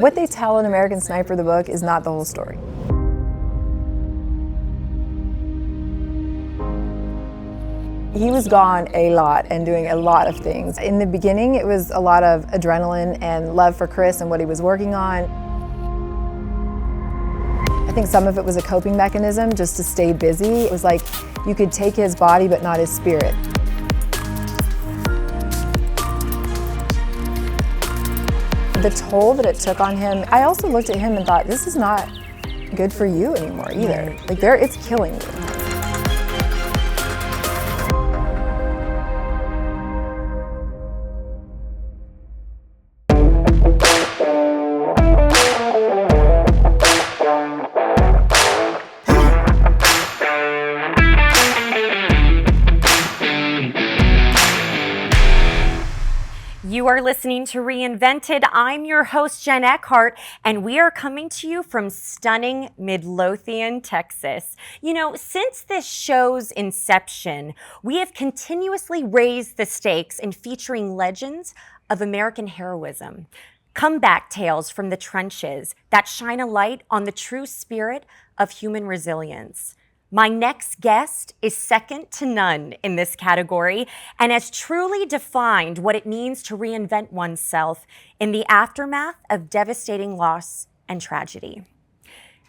What they tell in American Sniper, the book, is not the whole story. He was gone a lot and doing a lot of things. In the beginning, it was a lot of adrenaline and love for Chris and what he was working on. I think some of it was a coping mechanism just to stay busy. It was like you could take his body but not his spirit. The toll that it took on him, I also looked at him and thought, this is not good for you anymore either. Like it's killing you. You are listening to Reinvented. I'm your host, Jen Eckhart, and we are coming to you from stunning Midlothian, Texas. You know, since this show's inception, we have continuously raised the stakes in featuring legends of American heroism, comeback tales from the trenches that shine a light on the true spirit of human resilience. My next guest is second to none in this category and has truly defined what it means to reinvent oneself in the aftermath of devastating loss and tragedy.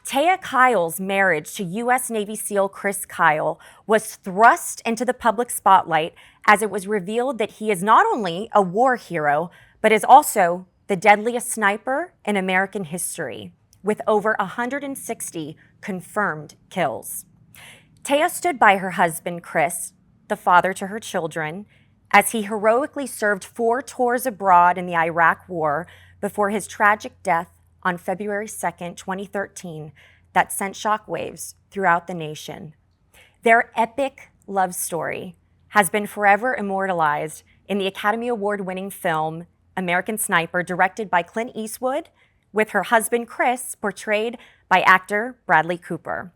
Taya Kyle's marriage to U.S. Navy SEAL Chris Kyle was thrust into the public spotlight as it was revealed that he is not only a war hero, but is also the deadliest sniper in American history, with over 160 confirmed kills. Taya stood by her husband, Chris, the father to her children, as he heroically served 4 tours abroad in the Iraq War before his tragic death on February 2nd, 2013, that sent shockwaves throughout the nation. Their epic love story has been forever immortalized in the Academy Award-winning film American Sniper, directed by Clint Eastwood, with her husband, Chris, portrayed by actor Bradley Cooper.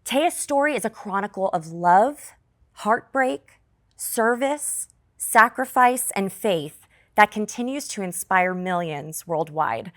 Taya's story is a chronicle of love, heartbreak, service, sacrifice, and faith that continues to inspire millions worldwide.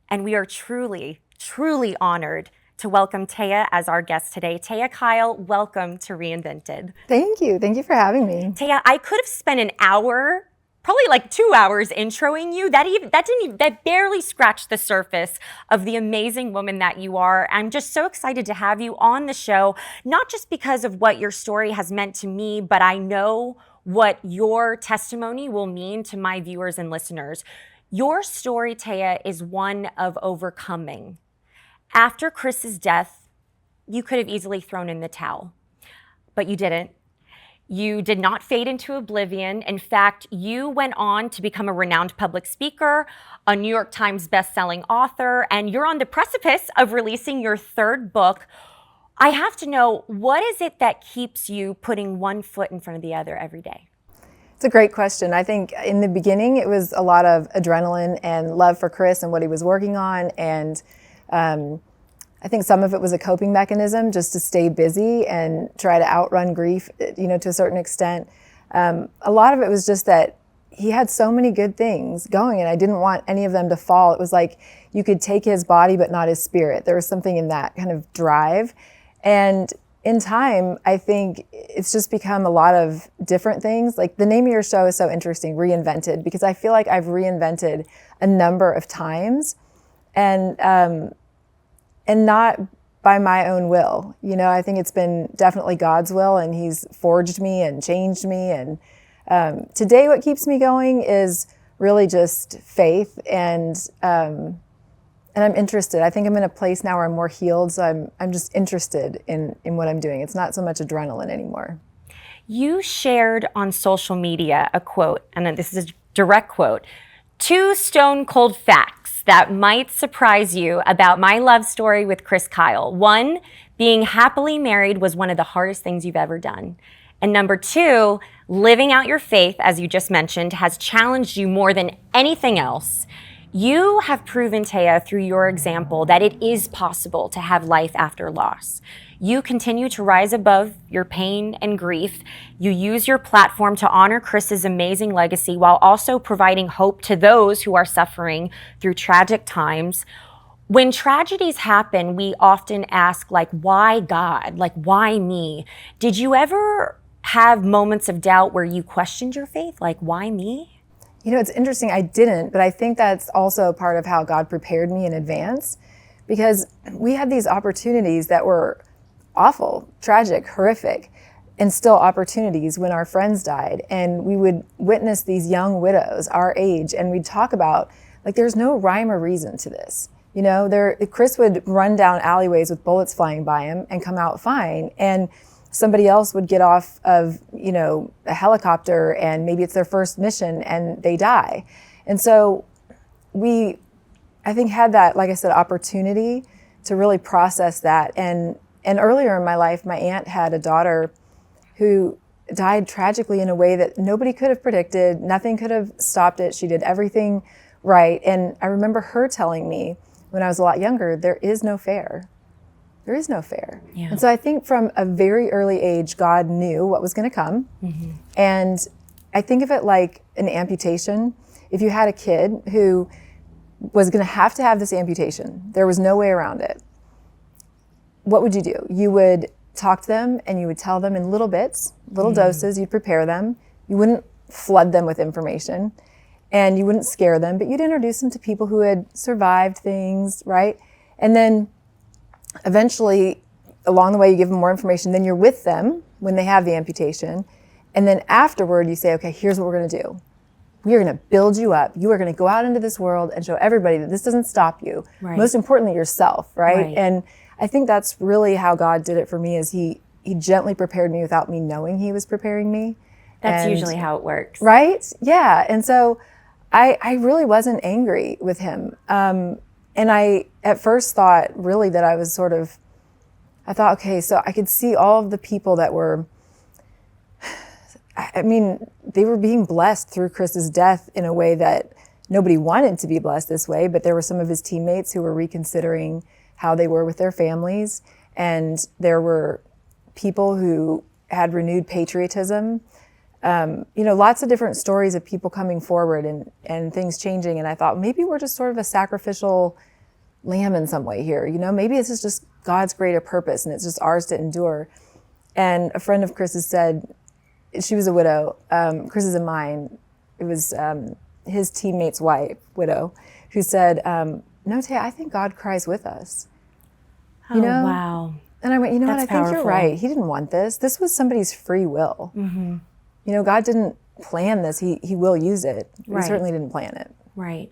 And we are truly, truly honored to welcome Taya as our guest today. Taya Kyle, welcome to Reinvented. Thank you. Thank you for having me. Taya, I could have spent an hour, probably like 2 hours introing you. That barely scratched the surface of the amazing woman that you are. I'm just so excited to have you on the show, not just because of what your story has meant to me, but I know what your testimony will mean to my viewers and listeners. Your story, Taya, is one of overcoming. After Chris's death, you could have easily thrown in the towel, but you didn't. You did not fade into oblivion. In fact, you went on to become a renowned public speaker, a New York Times bestselling author, and you're on the precipice of releasing your 3rd book. I have to know, what is it that keeps you putting one foot in front of the other every day? It's a great question. I think in the beginning, it was a lot of adrenaline and love for Chris and what he was working on. And I think some of it was a coping mechanism just to stay busy and try to outrun grief, to a certain extent. A lot of it was just that he had so many good things going and I didn't want any of them to fall. It was like you could take his body but not his spirit. There was something in that kind of drive. And in time, I think it's just become a lot of different things. Like the name of your show is so interesting, Reinvented, because I feel like I've reinvented a number of times. And not by my own will. I think it's been definitely God's will, and he's forged me and changed me. And today what keeps me going is really just faith, and I'm interested. I think I'm in a place now where I'm more healed, so I'm just interested in what I'm doing. It's not so much adrenaline anymore. You shared on social media a quote, and this is a direct quote, 2 stone cold facts that might surprise you about my love story with Chris Kyle. 1, being happily married was one of the hardest things you've ever done. And number 2, living out your faith, as you just mentioned, has challenged you more than anything else. You have proven, Taya, through your example, that it is possible to have life after loss. You continue to rise above your pain and grief. You use your platform to honor Chris's amazing legacy while also providing hope to those who are suffering through tragic times. When tragedies happen, we often ask, like, why God? Like, why me? Did you ever have moments of doubt where you questioned your faith? Like, why me? You know, it's interesting, I didn't, but I think that's also part of how God prepared me in advance, because we had these opportunities that were awful, tragic, horrific, and still opportunities when our friends died. And we would witness these young widows our age, and we'd talk about, like, there's no rhyme or reason to this. You know, Chris would run down alleyways with bullets flying by him and come out fine. And somebody else would get off of, you know, a helicopter and maybe it's their first mission and they die. And so we, I think, had that, like I said, opportunity to really process that. And earlier in my life, my aunt had a daughter who died tragically in a way that nobody could have predicted. Nothing could have stopped it. She did everything right. And I remember her telling me when I was a lot younger, there is no fair. There is no fair. Yeah. And so I think from a very early age, God knew what was going to come. Mm-hmm. And I think of it like an amputation. If you had a kid who was going to have this amputation, there was no way around it, what would you do? You would talk to them and you would tell them in little bits, little doses, you'd prepare them. You wouldn't flood them with information and you wouldn't scare them, but you'd introduce them to people who had survived things, right? And then eventually, along the way, you give them more information. Then you're with them when they have the amputation. And then afterward, you say, okay, here's what we're going to do. We are going to build you up. You are going to go out into this world and show everybody that this doesn't stop you. Right. Most importantly, yourself, right? And I think that's really how God did it for me, is he gently prepared me without me knowing he was preparing me. That's usually how it works. Right? Yeah. And so I really wasn't angry with him. And I, at first, thought really that I was I thought, okay, so I could see all of the people that were, I mean, they were being blessed through Chris's death in a way that nobody wanted to be blessed this way, but there were some of his teammates who were reconsidering how they were with their families. And there were people who had renewed patriotism. You know, lots of different stories of people coming forward and things changing. And I thought, maybe we're just sort of a sacrificial lamb in some way here. You know, maybe this is just God's greater purpose and it's just ours to endure. And a friend of Chris's said, she was a widow, Chris's and mine, it was his teammate's widow, who said, no, Taya, I think God cries with us. Oh, you know? Wow. And I went, you know That's what, I think powerful. you're right. He didn't want this. This was somebody's free will. Mm-hmm. You know, God didn't plan this. He will use it. He certainly didn't plan it. Right.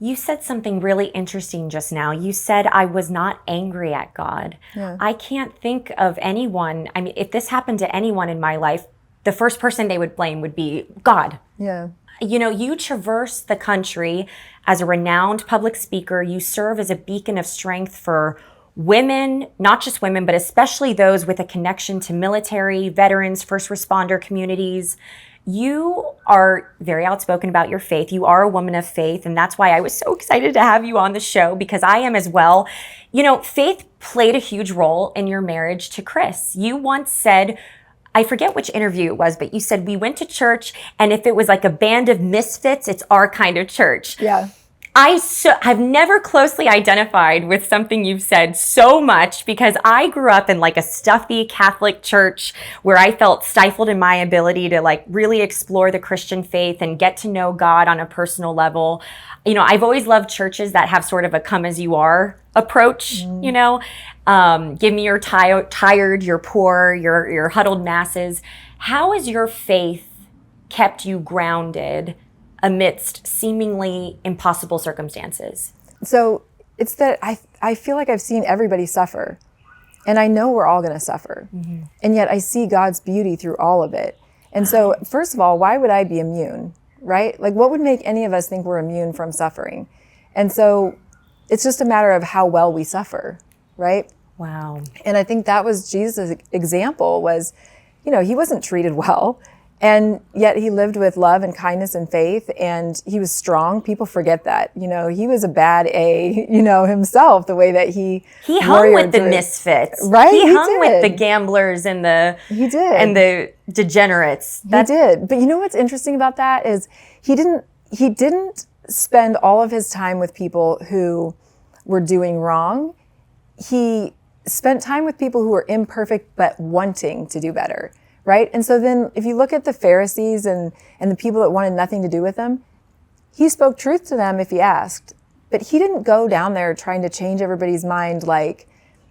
You said something really interesting just now. You said, I was not angry at God. Yeah. I can't think of anyone. I mean, if this happened to anyone in my life, the first person they would blame would be God. Yeah. You know, you traverse the country as a renowned public speaker. You serve as a beacon of strength for women, not just women, but especially those with a connection to military, veterans, first responder communities. You are very outspoken about your faith. You are a woman of faith, and that's why I was so excited to have you on the show, because I am as well. You know, faith played a huge role in your marriage to Chris. You once said, I forget which interview it was, but you said, we went to church, and if it was like a band of misfits, it's our kind of church. Yeah. I've never closely identified with something you've said so much, because I grew up in like a stuffy Catholic church where I felt stifled in my ability to like really explore the Christian faith and get to know God on a personal level. You know, I've always loved churches that have sort of a come as you are approach, you know, give me your tired, your poor, your huddled masses. How has your faith kept you grounded amidst seemingly impossible circumstances? So it's that I feel like I've seen everybody suffer, and I know we're all going to suffer. Mm-hmm. And yet I see God's beauty through all of it. And so, first of all, why would I be immune, right? Like, what would make any of us think we're immune from suffering? And so it's just a matter of how well we suffer, right? Wow. And I think that was Jesus' example was, you know, he wasn't treated well. And yet he lived with love and kindness and faith, and he was strong. People forget that. He was a bad A, himself, the way that he hung with the misfits. Right? He hung with the gamblers and the degenerates. He did. But you know what's interesting about that is he didn't spend all of his time with people who were doing wrong. He spent time with people who were imperfect but wanting to do better. Right? And so then if you look at the Pharisees and the people that wanted nothing to do with him, he spoke truth to them if he asked. But he didn't go down there trying to change everybody's mind like,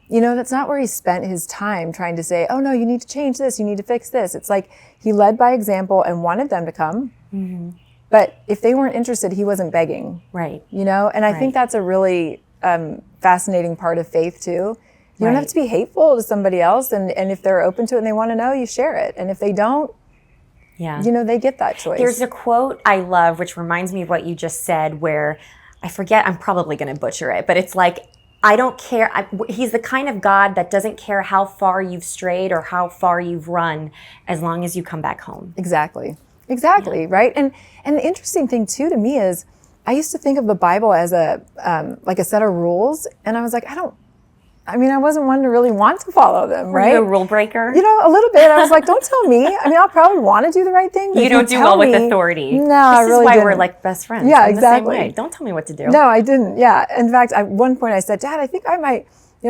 that's not where he spent his time trying to say, oh no, you need to change this, you need to fix this. It's like he led by example and wanted them to come. Mm-hmm. But if they weren't interested, he wasn't begging. Right. And I think that's a really fascinating part of faith too. You don't have to be hateful to somebody else. And if they're open to it and they want to know, you share it. And if they don't, they get that choice. There's a quote I love, which reminds me of what you just said, where I forget, I'm probably going to butcher it, but it's like, I don't care. He's the kind of God that doesn't care how far you've strayed or how far you've run, as long as you come back home. Exactly. Right. And the interesting thing too, to me, is I used to think of the Bible as like a set of rules. And I was like, I wasn't one to really want to follow them, right? Were you a rule breaker? A little bit. I was like, don't tell me. I'll probably want to do the right thing. But you don't do well with authority. No, I really didn't. This is why we're like best friends. Yeah, I'm exactly. The same way. Don't tell me what to do. No, I didn't. Yeah. In fact, at one point I said, Dad, I think I might,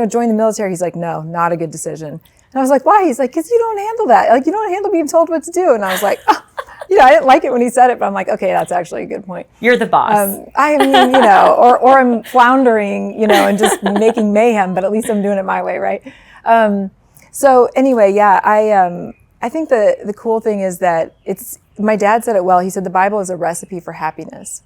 join the military. He's like, no, not a good decision. And I was like, why? He's like, because you don't handle that. Like, you don't handle being told what to do. And I was like, oh. I didn't like it when he said it, but I'm like, okay, that's actually a good point. You're the boss. Or I'm floundering, and just making mayhem, but at least I'm doing it my way, right? So anyway, yeah, I think the cool thing is that my dad said it well. He said the Bible is a recipe for happiness.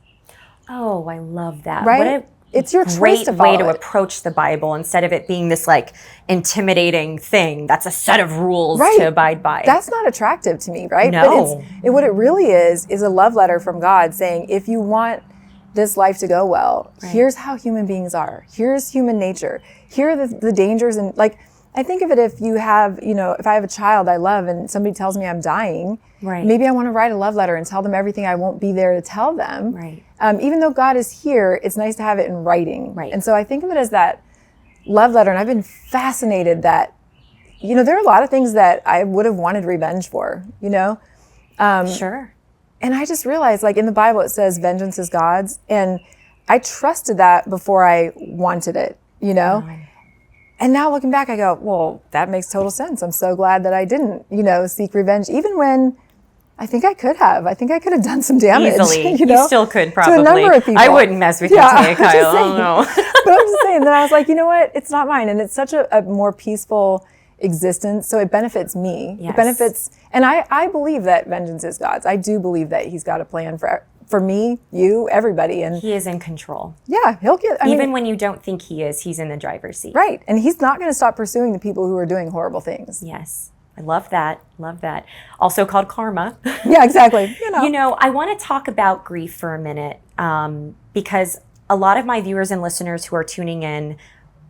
Oh, I love that. Right? It's your great choice way to approach the Bible, instead of it being this like intimidating thing that's a set of rules to abide by. That's not attractive to me, right? No. But what it really is a love letter from God saying, if you want this life to go well, here's how human beings are. Here's human nature. Here are the dangers. And like, I think of it, if you have, if I have a child I love and somebody tells me I'm dying, maybe I want to write a love letter and tell them everything I won't be there to tell them. Right. Even though God is here, it's nice to have it in writing. Right. And so I think of it as that love letter. And I've been fascinated that, there are a lot of things that I would have wanted revenge for, Sure. And I just realized, like in the Bible, it says vengeance is God's. And I trusted that before I wanted it, And now looking back, I go, well, that makes total sense. I'm so glad that I didn't, seek revenge, even when I think I could have. I think I could have done some damage. Easily. You still could, probably. To a number of people. I wouldn't mess with you, Taya Kyle. I don't know. But I'm just saying, then I was like, you know what? It's not mine. And it's such a more peaceful existence. So it benefits me. Yes. It benefits, and I believe that vengeance is God's. I do believe that he's got a plan for me, you, everybody. And he is in control. Yeah, he'll get, even when you don't think he is, he's in the driver's seat. Right. And he's not going to stop pursuing the people who are doing horrible things. Yes. I love that. Love that. Also called karma. Yeah, exactly. I want to talk about grief for a minute, because a lot of my viewers and listeners who are tuning in,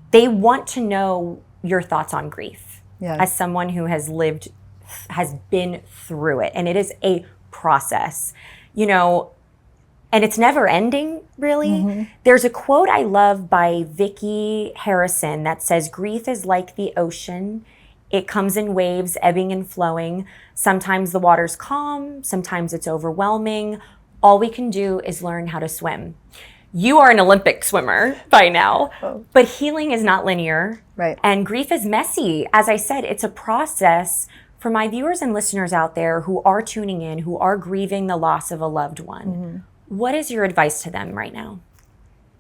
they want to know your thoughts on grief. Yeah. As someone who has been through it. And it is a process, and it's never ending, really. Mm-hmm. There's a quote I love by Vicki Harrison that says, grief is like the ocean. It comes in waves, ebbing and flowing. Sometimes the water's calm, sometimes it's overwhelming. All we can do is learn how to swim. You are an Olympic swimmer by now, but healing is not linear. Right. And grief is messy. As I said, it's a process. For my viewers and listeners out there who are tuning in, who are grieving the loss of a loved one, mm-hmm. What is your advice to them right now?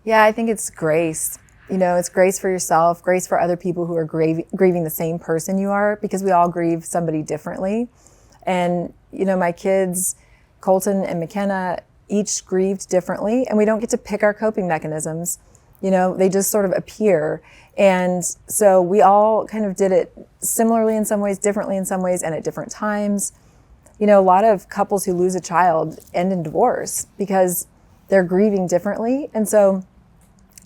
Yeah, I think it's grace. It's grace for yourself, grace for other people who are grieving the same person you are, because we all grieve somebody differently. And, my kids, Colton and McKenna, each grieved differently, and we don't get to pick our coping mechanisms. They just sort of appear. And so we all kind of did it similarly in some ways, differently in some ways, and at different times. A lot of couples who lose a child end in divorce because they're grieving differently. And so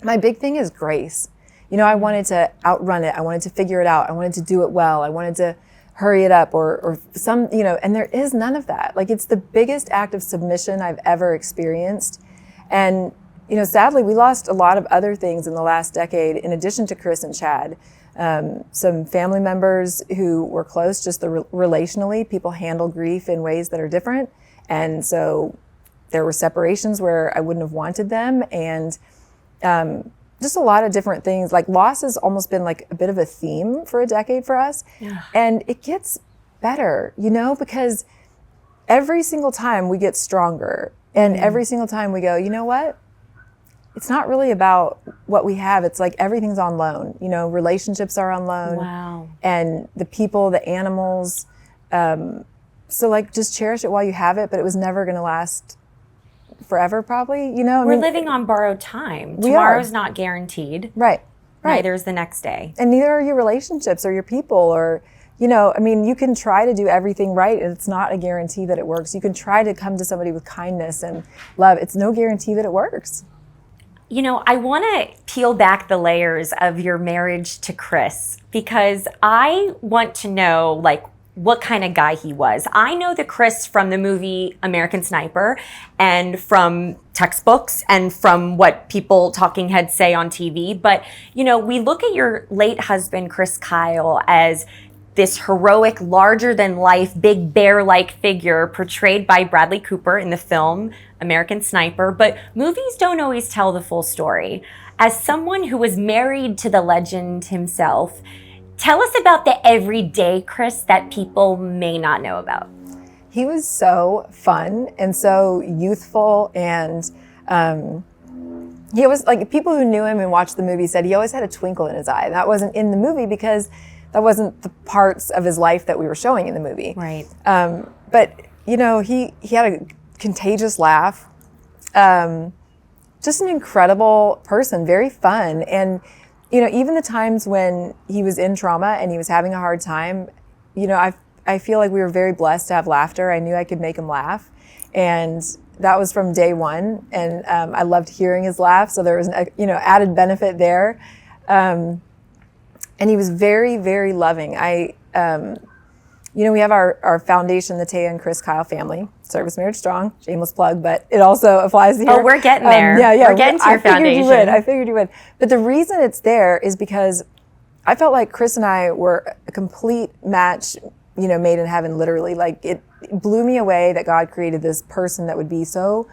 my big thing is grace. I wanted to outrun it. I wanted to figure it out. I wanted to do it well. I wanted to hurry it up or some, and there is none of that. Like, it's the biggest act of submission I've ever experienced. And, sadly, we lost a lot of other things in the last decade, in addition to Chris and Chad. Some family members who were close, just relationally, people handle grief in ways that are different. And so there were separations where I wouldn't have wanted them. And just a lot of different things. Like, loss has almost been like a bit of a theme for a decade for us. Yeah. And it gets better, because every single time we get stronger, and every single time we go, you know what? It's not really about what we have. It's like everything's on loan. Relationships are on loan. Wow. And the people, the animals. So like, just cherish it while you have it, but it was never going to last forever, probably. We're living on borrowed time. Tomorrow's not guaranteed. Right. Neither is the next day. And neither are your relationships or your people, or you can try to do everything right, and it's not a guarantee that it works. You can try to come to somebody with kindness and love. It's no guarantee that it works. I want to peel back the layers of your marriage to Chris, because I want to know, what kind of guy he was. I know the Chris from the movie American Sniper, and from textbooks, and from what people, talking heads, say on TV. But, we look at your late husband, Chris Kyle, as this heroic, larger-than-life, big bear-like figure portrayed by Bradley Cooper in the film American Sniper. But movies don't always tell the full story. As someone who was married to the legend himself, tell us about the everyday Chris that people may not know about. He was so fun and so youthful, and he was like, people who knew him and watched the movie said he always had a twinkle in his eye. And that wasn't in the movie because that wasn't the parts of his life that we were showing in the movie. Right. But he had a contagious laugh. Just an incredible person, very fun. And even the times when he was in trauma and he was having a hard time, I feel like we were very blessed to have laughter. I knew I could make him laugh. And that was from day one. And I loved hearing his laugh. So there was an added benefit there. And he was very, very loving. We have our foundation, the Taya and Chris Kyle family, Service Marriage Strong, shameless plug, but it also applies here. Oh, we're getting there. We're getting to your foundation. I figured you would. But the reason it's there is because I felt like Chris and I were a complete match, made in heaven, literally. Like, it blew me away that God created this person that would be so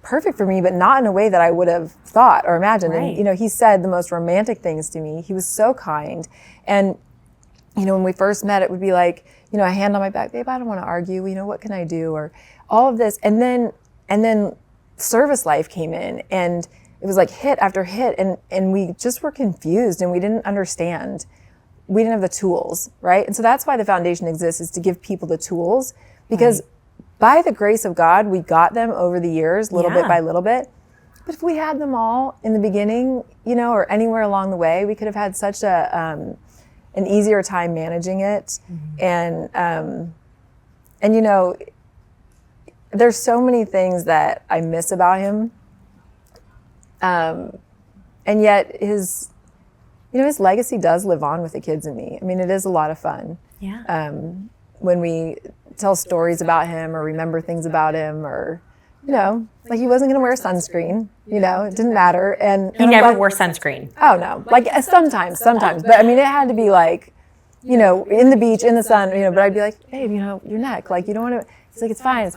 perfect for me, but not in a way that I would have thought or imagined. Right. And, he said the most romantic things to me. He was so kind. And, when we first met, it would be like, a hand on my back, babe, I don't want to argue, what can I do? Or all of this. And then service life came in, and it was like hit after hit. And we just were confused, and we didn't understand. We didn't have the tools, right? And so that's why the foundation exists, is to give people the tools, because by the grace of God, we got them over the years, little bit by little bit. But if we had them all in the beginning, or anywhere along the way, we could have had such an easier time managing it. Mm-hmm. And there's so many things that I miss about him. And yet his legacy does live on with the kids and me. I mean, it is a lot of fun. Yeah. When we tell stories about him or remember things about him, or, like, he wasn't going to wear sunscreen, it didn't matter. And he never wore sunscreen. Oh, no. Like, sometimes. But I mean, it had to be like, in the beach, in the sun, but I'd be like, babe, your neck, like, you don't want to. He's like, it's fine.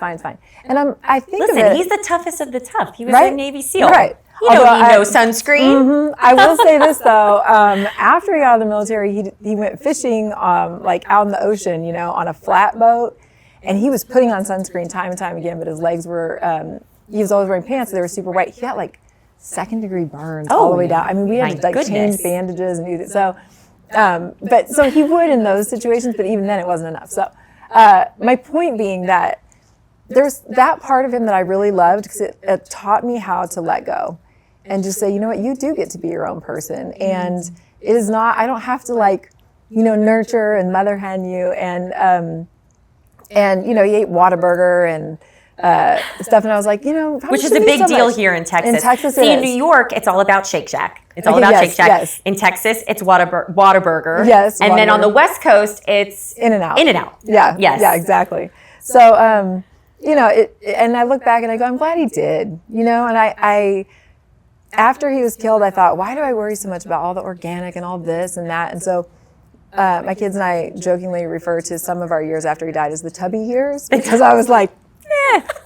And I think Listen, he's the toughest of the tough. He was a Navy SEAL. Right. You don't need no sunscreen. Mm-hmm. I will say this, though. After he got out of the military, he went fishing, like, out in the ocean, on a flat boat. And he was putting on sunscreen time and time again, but his legs were, he was always wearing pants, so they were super white. He got, like, second-degree burns all the way down. I mean, we had to, like, change bandages and do that. So, so he would in those situations, but even then it wasn't enough. So my point being that there's that part of him that I really loved, because it taught me how to let go and just say, you know what, you do get to be your own person. And it is not, I don't have to, like, nurture and mother hen you. And he ate Whataburger and stuff. And I was like, how Which much is do a we big eat so deal much? here in Texas. In Texas, See, it in New is. York, it's all about Shake Shack. It's all Okay, about yes, Shake Shack. yes. In Texas, it's Whataburger. Yes, And then on the Whataburger. West Coast, it's In-N-Out. In-N-Out. Yeah. Yes. Yeah, exactly. So, and I look back and I go, I'm glad he did, and I after he was killed, I thought, why do I worry so much about all the organic and all this and that? And so my kids and I jokingly refer to some of our years after he died as the tubby years, because I was like,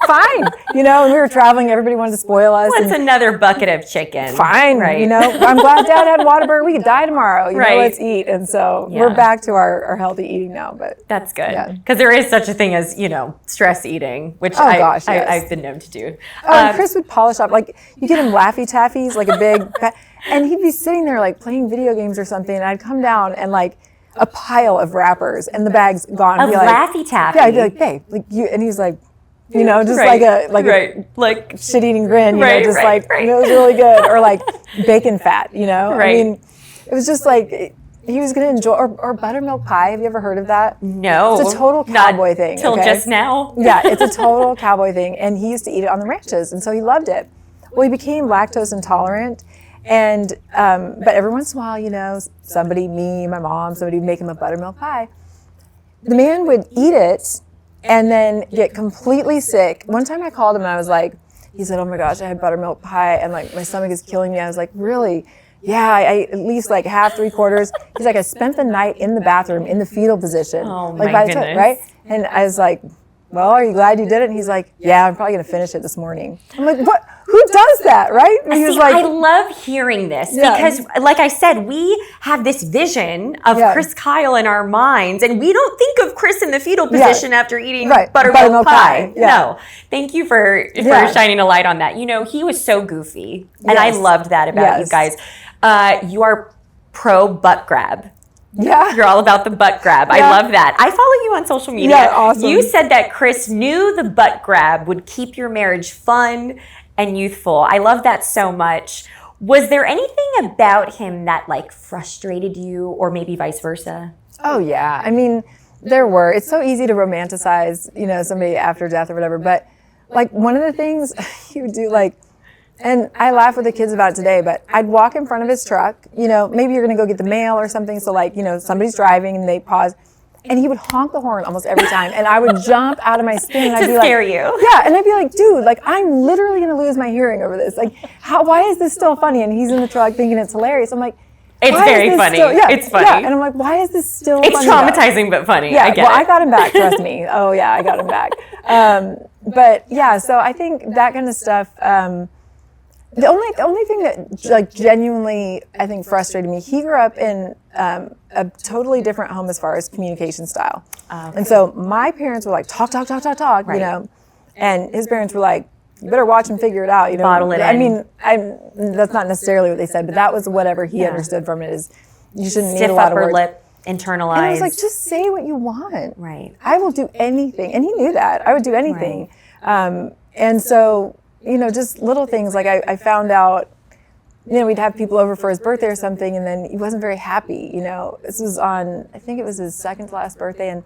fine, and we were traveling, everybody wanted to spoil us. What's another bucket of chicken? Fine, right? I'm glad Dad had Whataburger. We could die tomorrow, right. Let's eat. And so we're back to our healthy eating now. But that's good, because there is such a thing as stress eating, which I've been known to do. And Chris would polish up, like you get him Laffy Taffies, like a big, and he'd be sitting there like playing video games or something, and I'd come down and like a pile of wrappers and the bag's gone. Of Laffy Taffy. Yeah, I'd be like, babe, like you, and he's like, just right. like a shit-eating grin, it was really good. Or like bacon fat, Right. I mean, it was just like he was going to enjoy, or buttermilk pie. Have you ever heard of that? No. It's a total cowboy thing. Till just now. Yeah, it's a total cowboy thing. And he used to eat it on the ranches, and so he loved it. Well, he became lactose intolerant. And, but every once in a while, somebody, me, my mom, somebody would make him a buttermilk pie. The man would eat it and then get completely sick. One time I called him and I was like, he said, oh my gosh, I had buttermilk pie and like my stomach is killing me. I was like, really? Yeah, I at least like half, 3/4. He's like, I spent the night in the bathroom in the fetal position. Oh like my goodness. right? And I was like, well, are you glad you did it? And he's like, yeah, I'm probably going to finish it this morning. I'm like, what? Who does that, right? And he was like, I love hearing this because, like I said, we have this vision of Chris Kyle in our minds, and we don't think of Chris in the fetal position after eating buttermilk pie. No. Thank you for shining a light on that. He was so goofy, and I loved that about you guys. You are pro butt grab. Yeah. You're all about the butt grab. I love that. I follow you on social media. Yeah, awesome. You said that Chris knew the butt grab would keep your marriage fun and youthful. I love that so much. Was there anything about him that like frustrated you, or maybe vice versa? Oh yeah. I mean, there were. It's so easy to romanticize, somebody after death or whatever. But like one of the things he would do, like, and I laugh with the kids about it today, but I'd walk in front of his truck, maybe you're going to go get the mail or something. So like, somebody's driving and they pause. And he would honk the horn almost every time. And I would jump out of my skin and I'd be like, scare you. Yeah. And I'd be like, dude, like I'm literally going to lose my hearing over this. Like, why is this still funny? And he's in the truck thinking it's hilarious. I'm like, it's very funny. It's funny. Yeah. And I'm like, why is this still funny? It's traumatizing, but funny. Yeah. I get it. I got him back. Trust me. Oh yeah, I got him back. But yeah, so I think that kind of stuff, the only thing that like genuinely I think frustrated me, he grew up in a totally different home as far as communication style. And so my parents were like, talk, and his parents were like, you better watch and figure it out. Bottle it in. I mean, that's not necessarily what they said, but that was whatever he understood from it is you shouldn't need a lot of words. Stiff upper lip, internalize. And I was like, just say what you want. Right. I will do anything. And he knew that. I would do anything. Right. And so, just little things like I found out, we'd have people over for his birthday or something, and then he wasn't very happy. This was on, I think it was his second to last birthday, and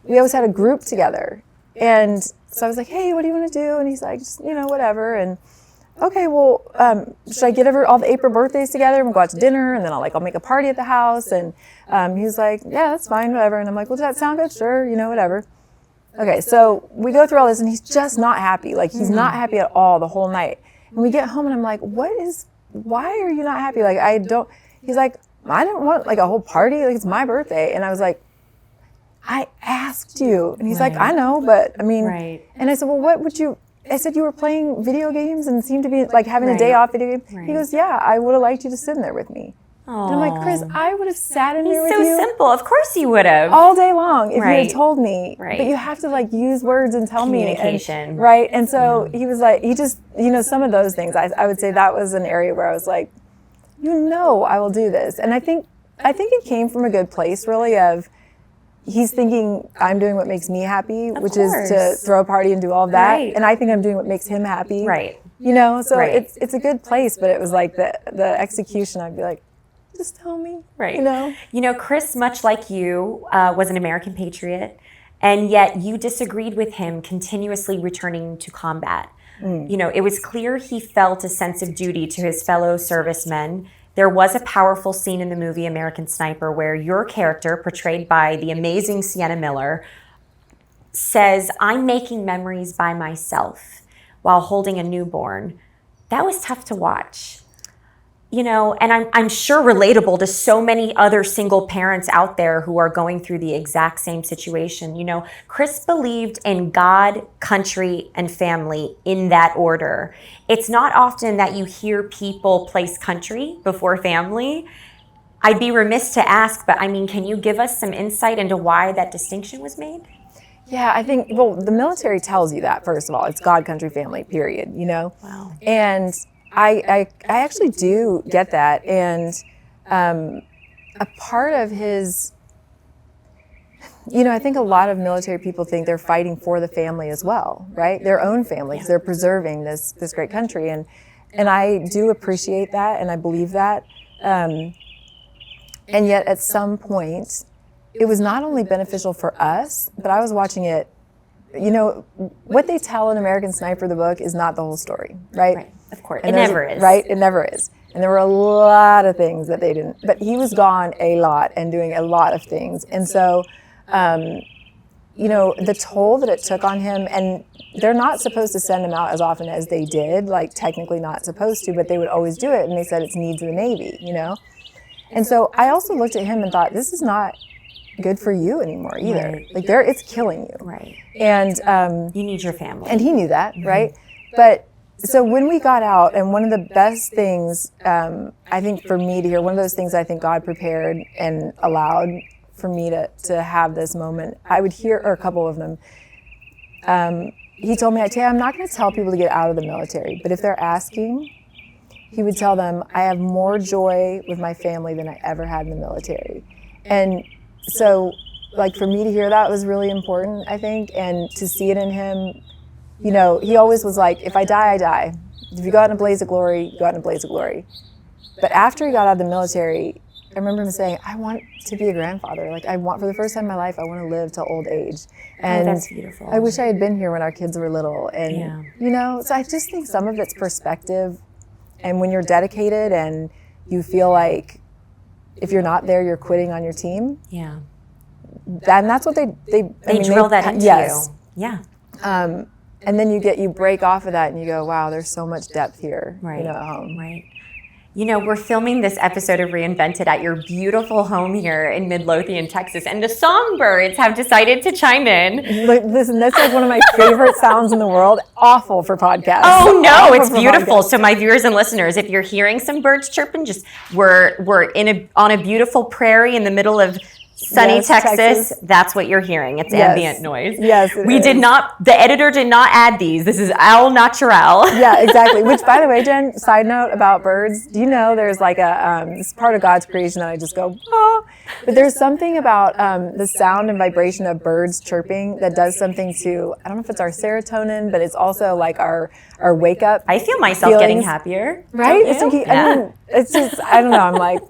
we always had a group together. And so I was like, hey, what do you want to do? And he's like, just, whatever. And okay, well, should I get all the April birthdays together and we'll go out to dinner, and then I'll make a party at the house? And he's like, yeah, that's fine, whatever. And I'm like, well, does that sound good? Sure, whatever. Okay, so we go through all this, and he's just not happy. Like, he's not happy at all the whole night. And we get home, and I'm like, why are you not happy? Like, he's like, I don't want, like, a whole party. Like, it's my birthday. And I was like, I asked you. And he's like, I know, but, I mean. Right. And I said, well, I said, you were playing video games and seemed to be, like, having a day off video game. Right. He goes, yeah, I would have liked you to sit in there with me. Aww. And I'm like, Chris, I would have sat in there with He's you. so simple. Of course you would have. All day long if you had told me. Right. But you have to like use words and tell me. Communication. Right. And so he was like, he just, some of those things, I would say that was an area where I was like, I will do this. And I think it came from a good place really of, he's thinking I'm doing what makes me happy, which is to throw a party and do all of that. Right. And I think I'm doing what makes him happy. Right. So it's a good place, but it was like the execution, I'd be like, just tell me. Right. Chris, much like you, was an American patriot. And yet you disagreed with him continuously returning to combat. You know, it was clear he felt a sense of duty to his fellow servicemen. There was a powerful scene in the movie American Sniper where your character, portrayed by the amazing Sienna Miller, says, "I'm making memories by myself while holding a newborn." That was tough to watch. You know, and I'm sure relatable to so many other single parents out there who are going through the exact same situation. You know, Chris believed in God, country, and family in that order. It's not often that you hear people place country before family. I'd be remiss to ask, but I mean, can you give us some insight into why that distinction was made? Yeah, I think, well, the military tells you that, first of all. It's God, country, family, period, you know? Wow. And I actually do get that. And a part of his, you know, I think a lot of military people think they're fighting for the family as well, right? Their own families. They're preserving this great country. And I do appreciate that, and I believe that. And yet at some point, it was not only beneficial for us, but I was watching it, you know, what they tell in American Sniper, the book, is not the whole story, right? Right, of course. And It never is. Right, it never is. And there were a lot of things that they didn't, but he was gone a lot and doing a lot of things. And so, you know, the toll that it took on him, and they're not supposed to send him out as often as they did, like technically not supposed to, but they would always do it. And they said it's needs of the Navy, you know? And so I also looked at him and thought, this is not good for you anymore either. Right. Like it's killing you. Right. And You need your family. and he knew that, right? But so when we got out, and one of the best things, I think for me to hear, one of those things I think God prepared and allowed for me to have this moment, I would hear, or a couple of them, he told me, Taya, I'm not going to tell people to get out of the military, but if they're asking, he would tell them, I have more joy with my family than I ever had in the military. And so, like, for me to hear that was really important, I think, and to see it in him. You know, he always was like, if I die, I die. If you go out in a blaze of glory, you go out in a blaze of glory. But after he got out of the military, I remember him saying, I want to be a grandfather. Like, for the first time in my life, I want to live till old age. And that's beautiful. I wish I had been here when our kids were little. And, you know, so I just think some of it's perspective. And when you're dedicated and you feel like if you're not there, you're quitting on your team. Yeah. And that's what they drill that into yes. you. Yeah. And then you break off of that and you go, wow, there's so much depth here, Right. you know, at home. Right. You know, we're filming this episode of Reinvented at your beautiful home here in Midlothian, Texas, and the songbirds have decided to chime in. Listen, that's like one of my favorite sounds in the world. Awful for podcasts. Oh no, Awful it's for beautiful. podcasts. So my viewers and listeners, if you're hearing some birds chirping, just we're on a beautiful prairie in the middle of sunny Yes, Texas. That's what you're hearing. It's Yes. ambient noise. Yes, the editor did not add these. This is al natural. Yeah, exactly. Which, by the way, Jen, side note about birds, do you know there's like it's part of God's creation that I just go, oh. But there's something about the sound and vibration of birds chirping that does something to, I don't know if it's our serotonin, but it's also like our wake up. I feel myself getting happier. Right? Don't you? I mean, it's just, I don't know, I'm like,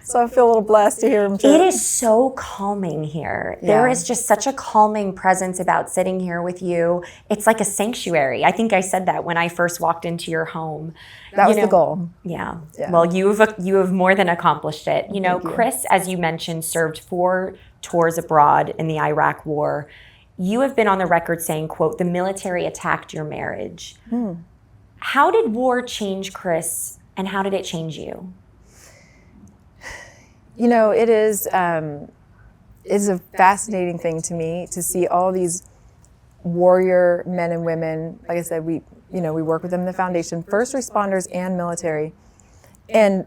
so I feel a little blessed to hear him chirp. It is so calming here. Yeah. There is just such a calming presence about sitting here with you. It's like a sanctuary. I think I said that when I first walked into your home. That was the goal. Yeah. Yeah. Well, you have more than accomplished it. You know, Thank you. Chris, as you mentioned, served 4 tours abroad in the Iraq War. You have been on the record saying, quote, the military attacked your marriage. How did war change Chris, and how did it change you? You know, it is a fascinating thing to me to see all these warrior men and women. Like I said, we work with them in the foundation, first responders and military. And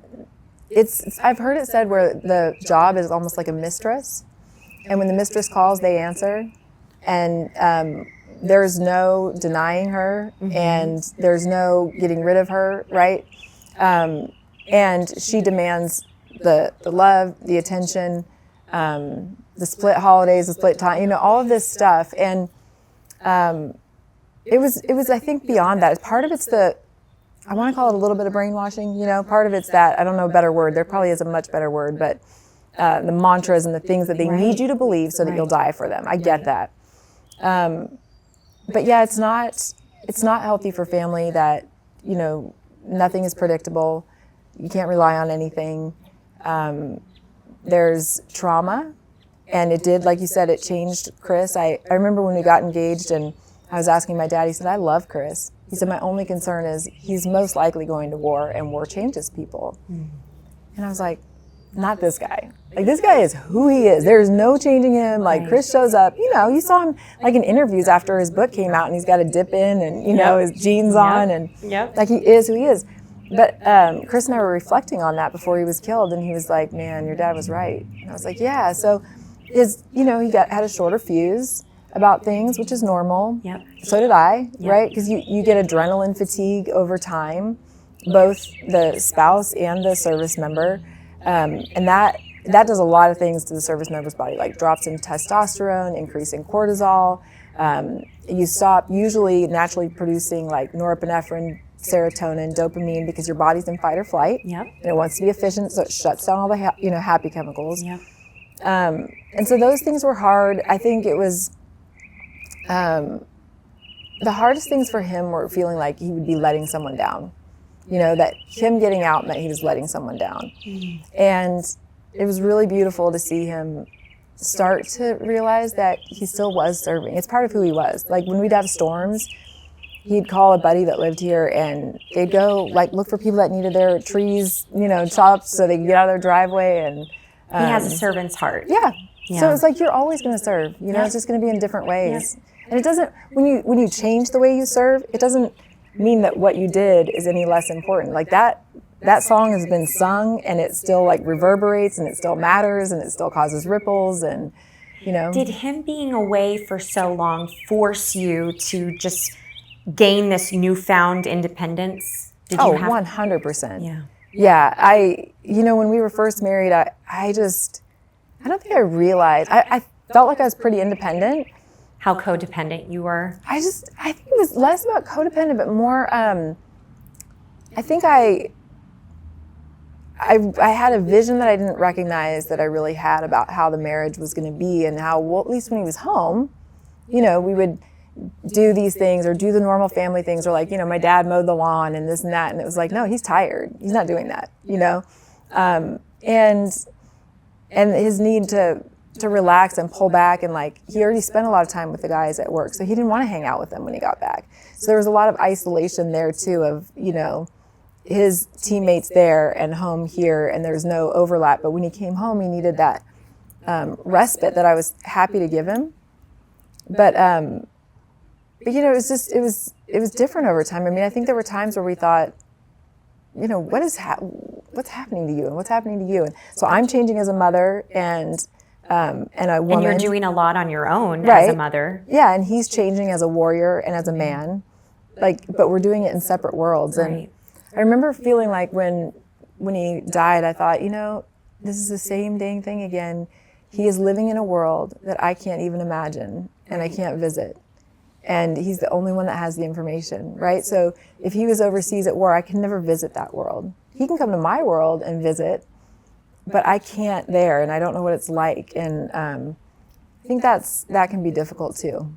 I've heard it said where the job is almost like a mistress. And when the mistress calls, they answer. And there's no denying her, and there's no getting rid of her, right? And she demands the love, the attention, the split holidays, the split time, you know, all of this stuff. And it was I think beyond that. Part of it's I want to call it a little bit of brainwashing, you know, part of it's that, I don't know a better word, there probably is a much better word, but the mantras and the things that they need you to believe so that you'll die for them. I get that. But yeah, it's not healthy for family that, you know, nothing is predictable. You can't rely on anything. There's trauma, and it did, like you said, it changed Chris. I remember when we got engaged and I was asking my dad, he said, I love Chris. He said, my only concern is he's most likely going to war, and war changes people. And I was like, not this guy. Like, this guy is who he is. There's no changing him. Like, Chris shows up, you know, you saw him like in interviews after his book came out, and he's got a dip in and, you know, his jeans on, and like, he is who he is. But Chris and I were reflecting on that before he was killed, and he was like, man, your dad was right. And I was like, yeah. So you know, he had a shorter fuse about things, which is normal. So did I, right? Because you get adrenaline fatigue over time, both the spouse and the service member. And that does a lot of things to the service member's body, like drops in testosterone, increase in cortisol. You stop usually naturally producing like norepinephrine, serotonin, dopamine, because your body's in fight or flight. And it wants to be efficient, so it shuts down all the happy chemicals. And so those things were hard. I think it was the hardest things for him were feeling like he would be letting someone down. You know, that him getting out meant he was letting someone down. And it was really beautiful to see him start to realize that he still was serving. It's part of who he was. Like, when we'd have storms, he'd call a buddy that lived here, and they'd go like look for people that needed their trees, you know, chopped so they could get out of their driveway. And he has a servant's heart. So it's like, you're always going to serve. You know, it's just going to be in different ways. And it doesn't, when you change the way you serve, it doesn't mean that what you did is any less important. Like, that song has been sung, and it still like reverberates, and it still matters, and it still causes ripples, and, you know. Did him being away for so long force you to just gain this newfound independence? Did you have 100%. Yeah, you know, when we were first married, I don't think I realized, I felt like I was pretty independent. How codependent you were? I think it was less about codependent, but more, I think I had a vision that I didn't recognize that I really had about how the marriage was going to be, and how, well, at least when he was home, you know, we would do these things or do the normal family things, or like, you know, my dad mowed the lawn and this and that, and it was like, no, he's tired. He's not doing that, you know? And his need to relax and pull back, and like, he already spent a lot of time with the guys at work, so he didn't want to hang out with them when he got back. So there was a lot of isolation there too, of, you know, his teammates there and home here, and there's no overlap. But when he came home, he needed that respite that I was happy to give him. But you know, it was different over time. I mean, I think there were times where we thought, you know, what's happening to you, and what's happening to you? And so I'm changing as a mother, and a woman. And you're doing a lot on your own as a mother. Yeah, and he's changing as a warrior and as a man. Like, but we're doing it in separate worlds. And I remember feeling like when he died, I thought, you know, this is the same dang thing again. He is living in a world that I can't even imagine, and I can't visit. And he's the only one that has the information, right? So if he was overseas at war, I can never visit that world. He can come to my world and visit, but I can't there, and I don't know what it's like. And I think that can be difficult too.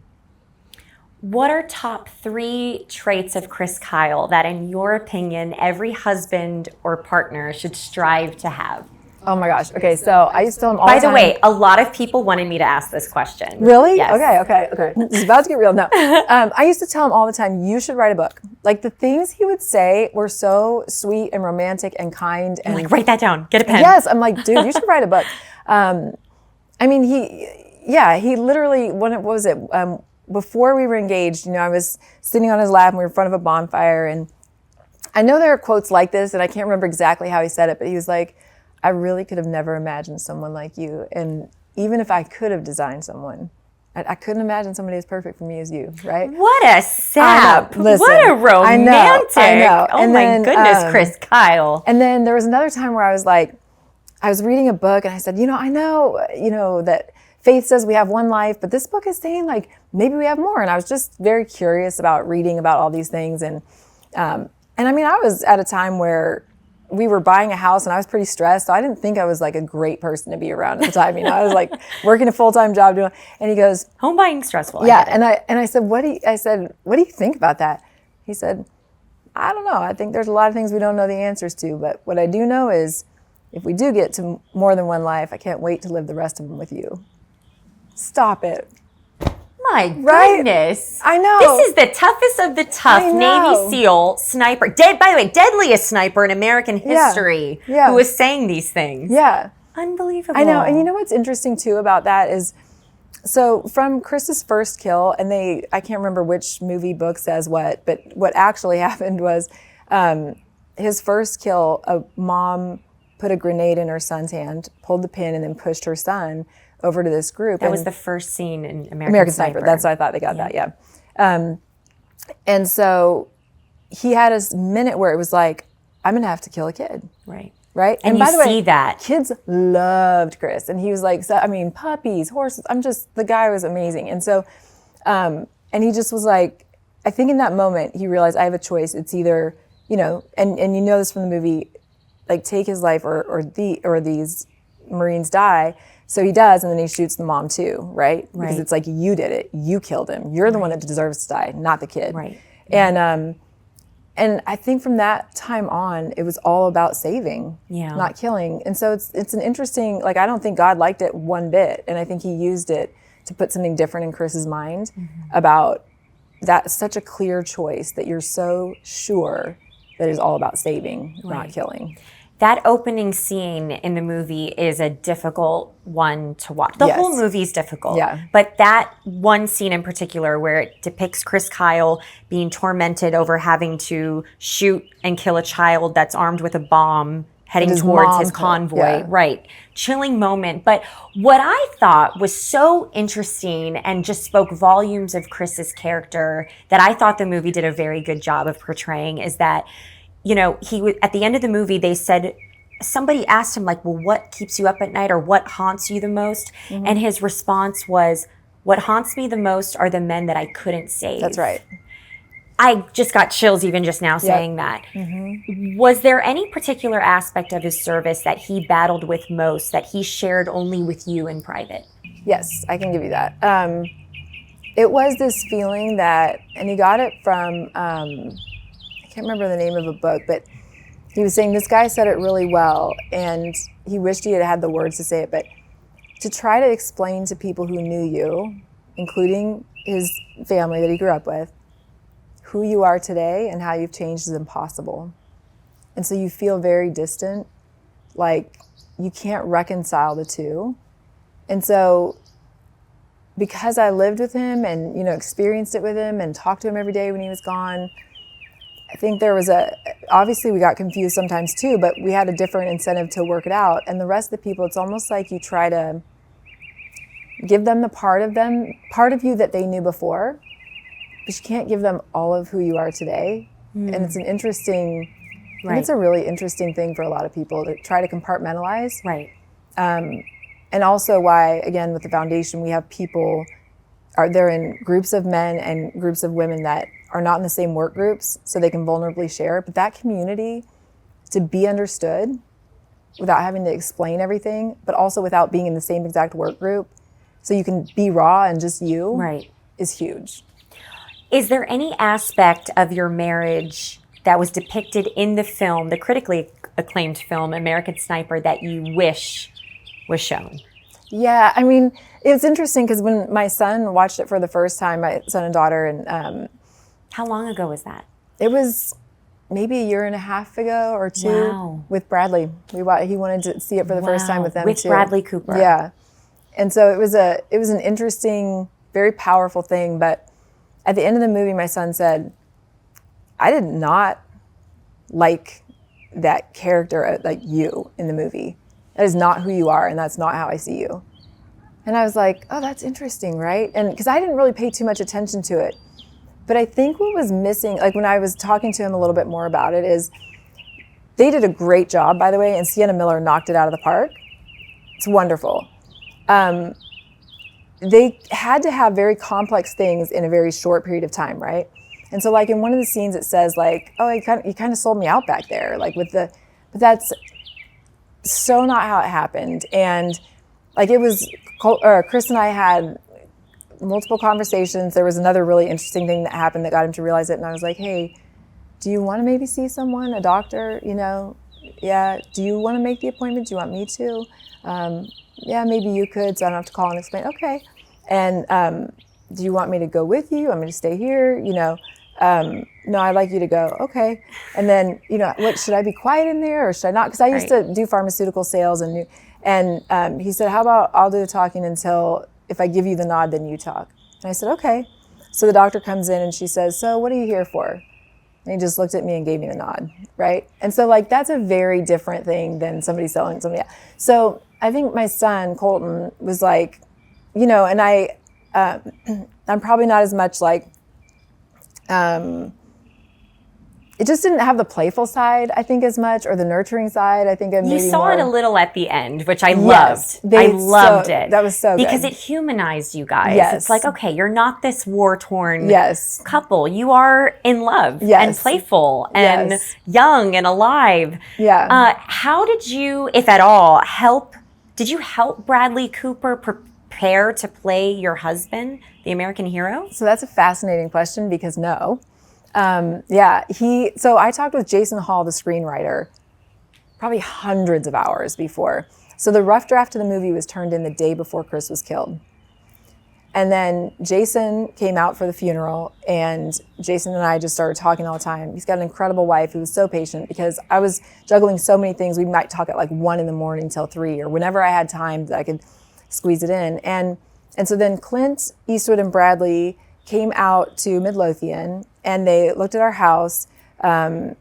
What are top 3 traits of Chris Kyle that, in your opinion, every husband or partner should strive to have? Oh my gosh. Okay, so I used to tell him all the time. By the way, a lot of people wanted me to ask this question. Really? Yes. Okay. It's about to get real. No. I used to tell him all the time, you should write a book. Like, the things he would say were so sweet and romantic and kind. And like, write that down. Get a pen. Yes. I'm like, dude, you should write a book. I mean, he literally, what was it? Before we were engaged, you know, I was sitting on his lap, and we were in front of a bonfire. And I know there are quotes like this, and I can't remember exactly how he said it, but he was like, I really could have never imagined someone like you. And even if I could have designed someone, I couldn't imagine somebody as perfect for me as you, right? What a sap. Listen, what a romantic. I know. Oh and my then, goodness, Chris Kyle. And then there was another time where I was like, I was reading a book, and I said, I know that faith says we have one life, but this book is saying like, maybe we have more. And I was just very curious about reading about all these things. And I mean, I was at a time where we were buying a house and I was pretty stressed. So I didn't think I was like a great person to be around at the time. I was like working a full-time job and he goes, home buying stressful. Yeah. And I said, what do you think about that? He said, I don't know. I think there's a lot of things we don't know the answers to, but what I do know is if we do get to more than one life, I can't wait to live the rest of them with you. Stop it. My Right? goodness. I know. This is the toughest of the tough I know. Navy SEAL sniper. By the way, deadliest sniper in American history Yeah. who is saying these things. Yeah. Unbelievable. I know. And you know what's interesting too about that is, so from Chris's first kill, and I can't remember which movie book says what, but what actually happened was his first kill, a mom put a grenade in her son's hand, pulled the pin, and then pushed her son over to this group. That was the first scene in American Sniper. That's what I thought they got that, yeah. And so he had a minute where it was like, I'm going to have to kill a kid. Right. Right? And by you the way, see that. Kids loved Chris. And he was like, puppies, horses. The guy was amazing. And so, and he just was like, I think in that moment, he realized I have a choice. It's either, and you know this from the movie, like take his life or these Marines die. So he does, and then he shoots the mom too, right? Because it's like, you did it. You killed him. You're the one that deserves to die, not the kid. Right. And I think from that time on, it was all about saving, not killing. And so it's an interesting, like, I don't think God liked it one bit. And I think he used it to put something different in Chris's mind about that, such a clear choice that you're so sure that it's all about saving, not killing. That opening scene in the movie is a difficult one to watch. The whole movie is difficult. Yeah. But that one scene in particular where it depicts Chris Kyle being tormented over having to shoot and kill a child that's armed with a bomb heading towards his convoy. Yeah. Right. Chilling moment. But what I thought was so interesting and just spoke volumes of Chris's character that I thought the movie did a very good job of portraying is that, at the end of the movie, they said, somebody asked him, like, well, what keeps you up at night or what haunts you the most? Mm-hmm. And his response was, what haunts me the most are the men that I couldn't save. That's right. I just got chills even just now saying that. Mm-hmm. Was there any particular aspect of his service that he battled with most that he shared only with you in private? Yes, I can give you that. It was this feeling that, and he got it from, I can't remember the name of a book, but he was saying this guy said it really well, and he wished he had had the words to say it, but to try to explain to people who knew you, including his family that he grew up with, who you are today and how you've changed is impossible. And so you feel very distant, like you can't reconcile the two. And so because I lived with him and, experienced it with him and talked to him every day when he was gone, I think there was obviously we got confused sometimes too, but we had a different incentive to work it out. And the rest of the people, it's almost like you try to give them the part of you that they knew before, but you can't give them all of who you are today. And it's an interesting, it's a really interesting thing for a lot of people to try to compartmentalize. Right. And also why, again, with the foundation, we have people, they're in groups of men and groups of women that are not in the same work groups, so they can vulnerably share. But that community, to be understood without having to explain everything, but also without being in the same exact work group, so you can be raw and just you, is huge. Is there any aspect of your marriage that was depicted in the film, the critically acclaimed film, American Sniper, that you wish was shown? Yeah, it was interesting because when my son watched it for the first time, my son and daughter, and how long ago was that? It was maybe a year and a half ago or two with Bradley. He wanted to see it for the first time with them with too. Bradley Cooper. Yeah, and so it was an interesting, very powerful thing. But at the end of the movie, my son said, "I did not like that character, like you in the movie. That is not who you are, and that's not how I see you." And I was like, "Oh, that's interesting, right?" And because I didn't really pay too much attention to it. But I think what was missing, like when I was talking to him a little bit more about it, is they did a great job, by the way, and Sienna Miller knocked it out of the park. It's wonderful. They had to have very complex things in a very short period of time, right? And so like in one of the scenes it says like, oh, you kind of sold me out back there, like with the But that's so not how it happened. And like Chris and I had multiple conversations. There was another really interesting thing that happened that got him to realize it. And I was like, hey, do you want to maybe see someone, a doctor? Yeah. Do you want to make the appointment? Do you want me to? Yeah, maybe you could, so I don't have to call and explain. Okay. And do you want me to go with you? You want me to stay here? No, I'd like you to go. Okay. And then, what, should I be quiet in there or should I not? Because I used to do pharmaceutical sales and he said, how about I'll do the talking until if I give you the nod, then you talk. And I said, okay. So the doctor comes in and she says, so what are you here for? And he just looked at me and gave me the nod, right? And so like, that's a very different thing than somebody selling something. So I think my son, Colton, was like, and I'm probably not as much like, it just didn't have the playful side, I think, as much, or the nurturing side. I think you saw it a little at the end, which I loved. I loved it. That was so good. Because it humanized you guys. Yes. It's like, okay, you're not this war-torn yes. couple. You are in love yes. and playful and yes. young and alive. Yeah. How did you, if at all, help Bradley Cooper prepare to play your husband, the American hero? So that's a fascinating question because no. So I talked with Jason Hall, the screenwriter, probably hundreds of hours before. So the rough draft of the movie was turned in the day before Chris was killed. And then Jason came out for the funeral and Jason and I just started talking all the time. He's got an incredible wife who was so patient because I was juggling so many things. We might talk at like 1 a.m. till 3 or whenever I had time that I could squeeze it in. And so then Clint Eastwood and Bradley came out to Midlothian and they looked at our house. And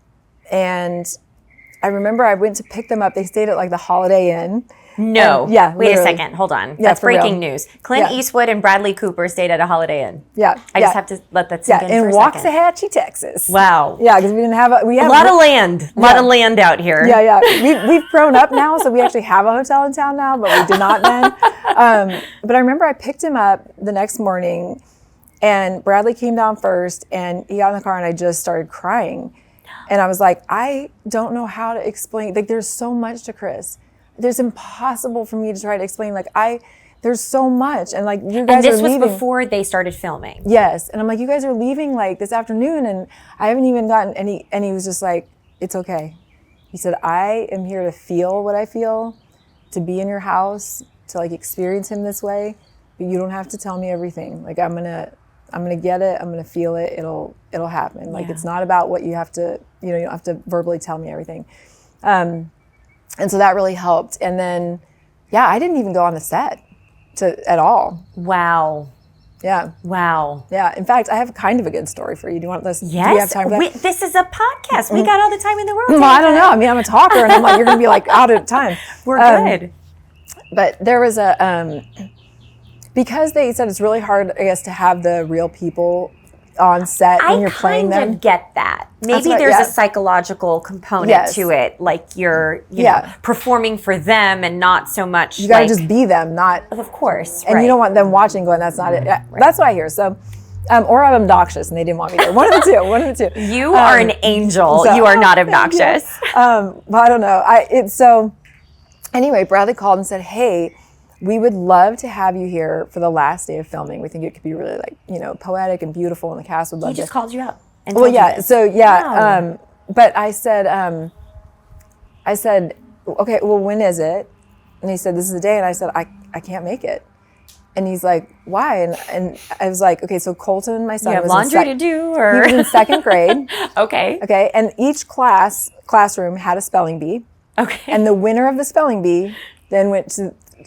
I remember I went to pick them up. They stayed at like the Holiday Inn. No. And, yeah. Wait a second. Hold on. Yeah, that's breaking real. news. Clint Eastwood and Bradley Cooper stayed at a Holiday Inn. Yeah. I just have to let that sink in for a second. In Waxahachie, Texas. Wow. Yeah, because we didn't have a lot of land. A lot of land out here. Yeah. We've grown up now, so we actually have a hotel in town now, but we did not then. But I remember I picked him up the next morning and Bradley came down first and he got in the car and I just started crying. And I was like, I don't know how to explain. Like, there's so much to Chris. There's impossible for me to try to explain. Like, there's so much. And like, you guys are leaving. And this was before they started filming. Yes. And I'm like, you guys are leaving like this afternoon and I haven't even gotten any. And he was just like, it's okay. He said, I am here to feel what I feel, to be in your house, to like experience him this way. But you don't have to tell me everything. Like, I'm gonna get it. I'm gonna feel it. It'll happen. Like, it's not about what you have to, you don't have to verbally tell me everything. And so that really helped. And then, I didn't even go on the set at all. Wow. Yeah. Wow. Yeah. In fact, I have kind of a good story for you. Do you want this? Yes. Do you have time for that? This is a podcast. We got all the time in the world. Well, I don't know. I mean, I'm a talker and I'm like, you're going to be like out of time. We're good. But there was because they said it's really hard, I guess, to have the real people on set when you're playing them. I kind of get that. Maybe there's a psychological component to it, like you're, you know, performing for them and not so much. You gotta just be them, not. Of course, and you don't want them watching, going, "That's not it." That's what I hear. So, or I'm obnoxious and they didn't want me there. One of the two. One of the two. You are an angel. So, you are not obnoxious. Well, I don't know. So anyway, Bradley called and said, "Hey, we would love to have you here for the last day of filming. We think it could be really poetic and beautiful, and the cast would love it." He just called you up. And told you this. Wow. But I said, okay, well, when is it? And he said, this is the day. And I said, I can't make it. And he's like, why? And I was like, okay, so Colton, my son, you have laundry to do, or he was in second grade. Okay. And each classroom had a spelling bee. Okay. And the winner of the spelling bee then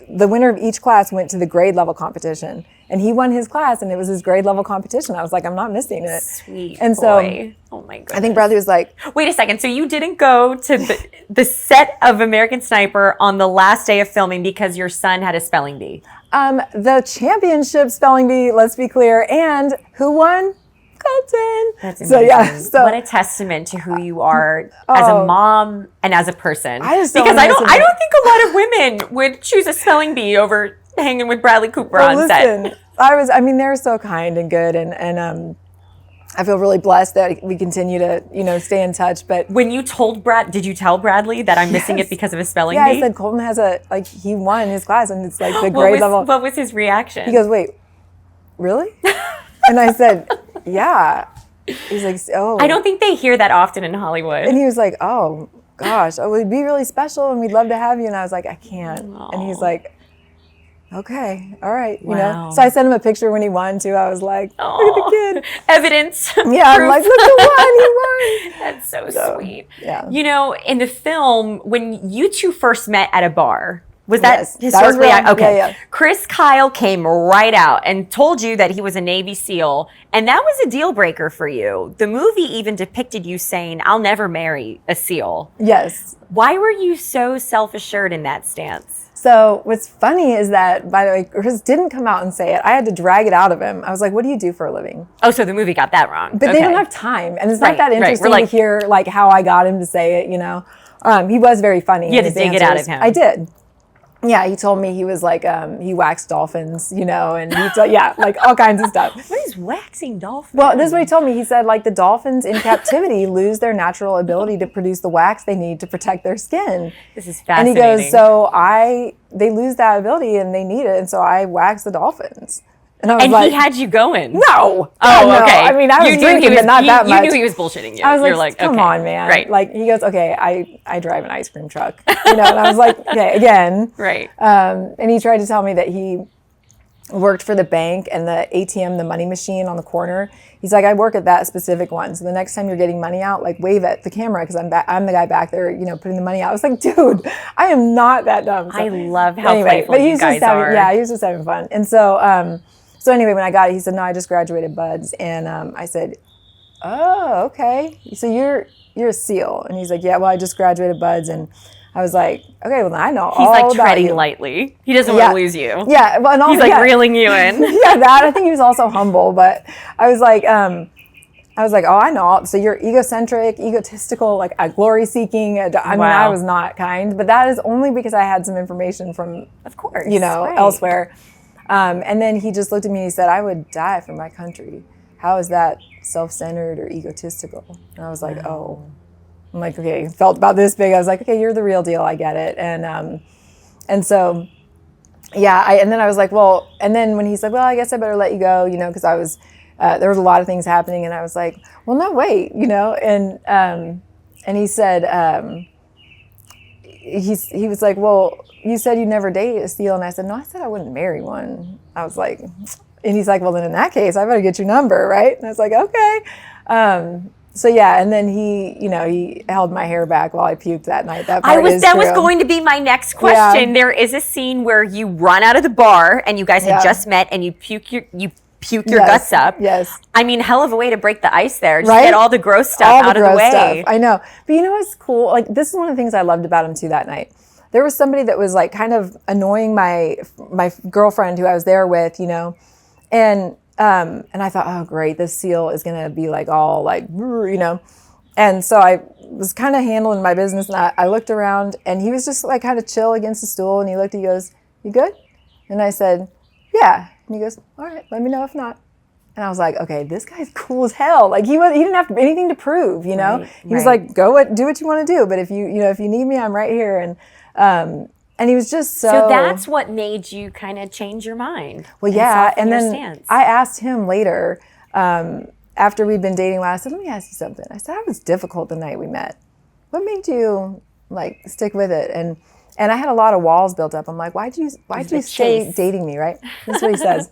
the winner of each class went to the grade level competition, and he won his class, and it was his grade level competition. I was like, I'm not missing it. Sweet and boy. Oh my goodness. I think Bradley was like, wait a second. So you didn't go to the set of American Sniper on the last day of filming because your son had a spelling bee? The championship spelling bee, let's be clear. And who won? Colton. That's amazing. So what a testament to who you are as a mom and as a person. I don't think a lot of women would choose a spelling bee over hanging with Bradley Cooper on set. They're so kind and good, and I feel really blessed that we continue to, stay in touch. But when you told did you tell Bradley that I'm missing it because of a spelling bee? bee? I said Colton has he won his class and it's like the grade level. What was his reaction? He goes, wait, really? And I said, yeah. He's like, oh. I don't think they hear that often in Hollywood. And he was like, oh gosh, it would be really special and we'd love to have you. And I was like, I can't. Aww. And he's like, okay, all right, Wow. So I sent him a picture when he won too. I was like, look at the kid. Evidence. Yeah, I'm like, look who won, he won. That's so sweet. Yeah. In the film, when you two first met at a bar, was that historically? That was okay. Yeah. Chris Kyle came right out and told you that he was a Navy SEAL, and that was a deal breaker for you. The movie even depicted you saying, I'll never marry a SEAL. Yes. Why were you so self-assured in that stance? So what's funny is that, by the way, Chris didn't come out and say it. I had to drag it out of him. I was like, what do you do for a living? Oh, so the movie got that wrong. But they don't have time. And it's not that interesting to hear how I got him to say it, He was very funny. You had to dig it out of him. I did. Yeah, he told me he was he waxed dolphins, and he all kinds of stuff. What is waxing dolphins? Well, this is what he told me. He said the dolphins in captivity lose their natural ability to produce the wax they need to protect their skin. This is fascinating. And he goes, they lose that ability and they need it, and so I wax the dolphins. And I was he had you going? No. Oh, no. okay. I mean, I was drinking, but not that much. You knew he was bullshitting you. I was like, come on, man. Right. He goes, okay, I drive an ice cream truck. And I was like, okay, again. Right. And he tried to tell me that he worked for the bank and the ATM, the money machine on the corner. He's like, I work at that specific one. So the next time you're getting money out, wave at the camera because I'm the guy back there, putting the money out. I was like, dude, I am not that dumb. So, I love how playful you guys are. Yeah, he was just having fun. And so anyway, when I got it, he said, no, I just graduated BUD/S. And I said, oh, okay. So you're a SEAL. And he's like, yeah, well, I just graduated BUD/S. And I was like, okay, well, I know all about you. He's treading lightly. He doesn't want to lose you. Yeah. Well, and he's reeling you in. Yeah, that. I think he was also humble. But I was like, oh, I know. So you're egocentric, egotistical, glory-seeking. I mean, I was not kind. But that is only because I had some information from, of course, elsewhere. And then he just looked at me and he said, I would die for my country. How is that self-centered or egotistical? And I was like, oh. I'm like, okay, felt about this big. I was like, okay, you're the real deal. I get it. And so, yeah, and then I was like, well, and then when he said, well, I guess I better let you go, because I was, there was a lot of things happening. And I was like, well, no, wait, and he said, he was like, well, you said you never dated a SEAL. And I said, no, I said I wouldn't marry one. I was like, and he's like, well, then in that case, I better get your number, right? And I was like, okay. So yeah, and then he held my hair back while I puked that night. That was going to be my next question. Yeah. There is a scene where you run out of the bar and you guys had just met and you puke your guts up. Yes. I mean, hell of a way to break the ice there. Just get all the gross stuff out of the way. Stuff. I know. But what's cool? This is one of the things I loved about him too that night. There was somebody that was kind of annoying my girlfriend who I was there with, and I thought, oh great, this SEAL is gonna be all and so I was kind of handling my business and I looked around and he was just kind of chill against the stool and he looked, he goes, you good? And I said, yeah. And he goes, all right, let me know if not. And I was like, okay, this guy's cool as hell. He didn't have anything to prove, Right, he was like, do what you want to do, but if you need me, I'm right here. And he was just so that's what made you kind of change your mind. Well, yeah, and then I asked him later, after we'd been dating a while, I said, let me ask you something. I said, I was difficult the night we met. What made you stick with it? And I had a lot of walls built up. I'm like, why'd you stay dating me, right? This is what he says.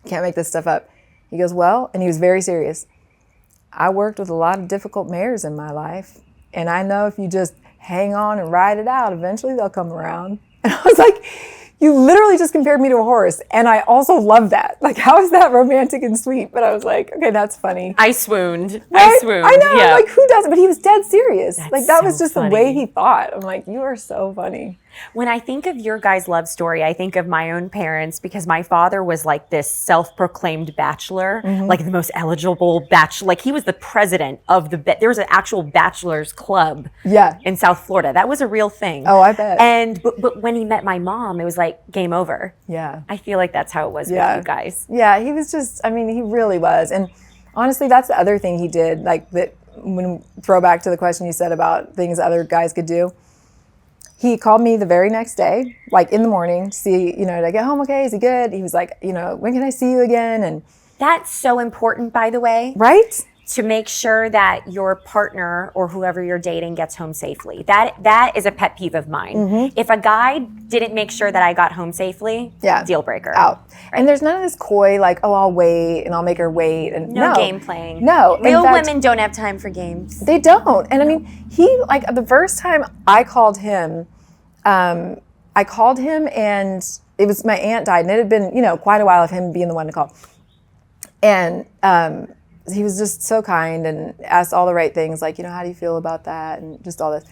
Can't make this stuff up. He goes, well, and he was very serious. I worked with a lot of difficult mayors in my life. And I know if you just hang on and ride it out, eventually they'll come around. And I was like, you literally just compared me to a horse. And I also love that. How is that romantic and sweet? But I was like, okay, that's funny. I swooned. Right? I swooned. I know. Yeah. I'm who does it? But he was dead serious. That was just funny. The way he thought. I'm like, you are so funny. When I think of your guys' love story, I think of my own parents because my father was this self-proclaimed bachelor, the most eligible bachelor. He was the president of there was an actual bachelor's club in South Florida. That was a real thing. Oh, I bet. But when he met my mom, it was game over. Yeah. I feel like that's how it was with you guys. Yeah, he was just, he really was. And honestly, that's the other thing he did. Like that, when throw back to the question you said about things other guys could do. He called me the very next day, like in the morning, to see, did I get home okay? Is he good? He was like, when can I see you again? And that's so important, by the way. Right? To make sure that your partner or whoever you're dating gets home safely. That is a pet peeve of mine. Mm-hmm. If a guy didn't make sure that I got home safely, deal breaker. Out. Right. And there's none of this coy, like, oh, I'll wait and I'll make her wait. And no game playing. No. Real women don't have time for games. They don't. And I mean, he, like, the first time I called him and it was my aunt died, and it had been, quite a while of him being the one to call. And he was just so kind and asked all the right things, like, how do you feel about that? And just all this.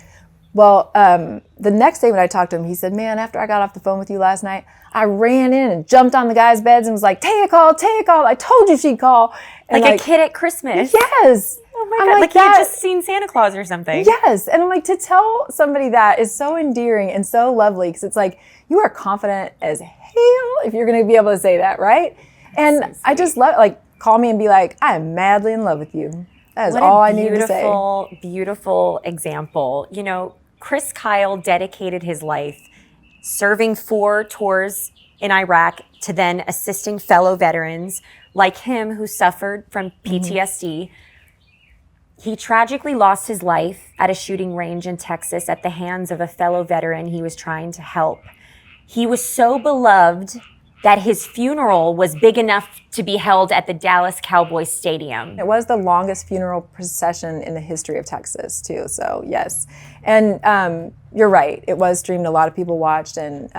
Well, the next day when I talked to him, he said, man, after I got off the phone with you last night, I ran in and jumped on the guys' beds and was like, Taya called. I told you she'd call. And like a kid at Christmas. Yes. Oh my God, like he had just seen Santa Claus or something. Yes. And I'm like, to tell somebody that is so endearing and so lovely, because it's like, you are confident as hell if you're going to be able to say that, right? And so I just love, like, call me and be like, I am madly in love with you. That is all I need to say. What a beautiful example. Chris Kyle dedicated his life serving 4 tours in Iraq to then assisting fellow veterans like him who suffered from PTSD. He tragically lost his life at a shooting range in Texas at the hands of a fellow veteran he was trying to help. He was so beloved that his funeral was big enough to be held at the Dallas Cowboys Stadium. It was the longest funeral procession in the history of Texas, too, so yes. And you're right, it was streamed, a lot of people watched, and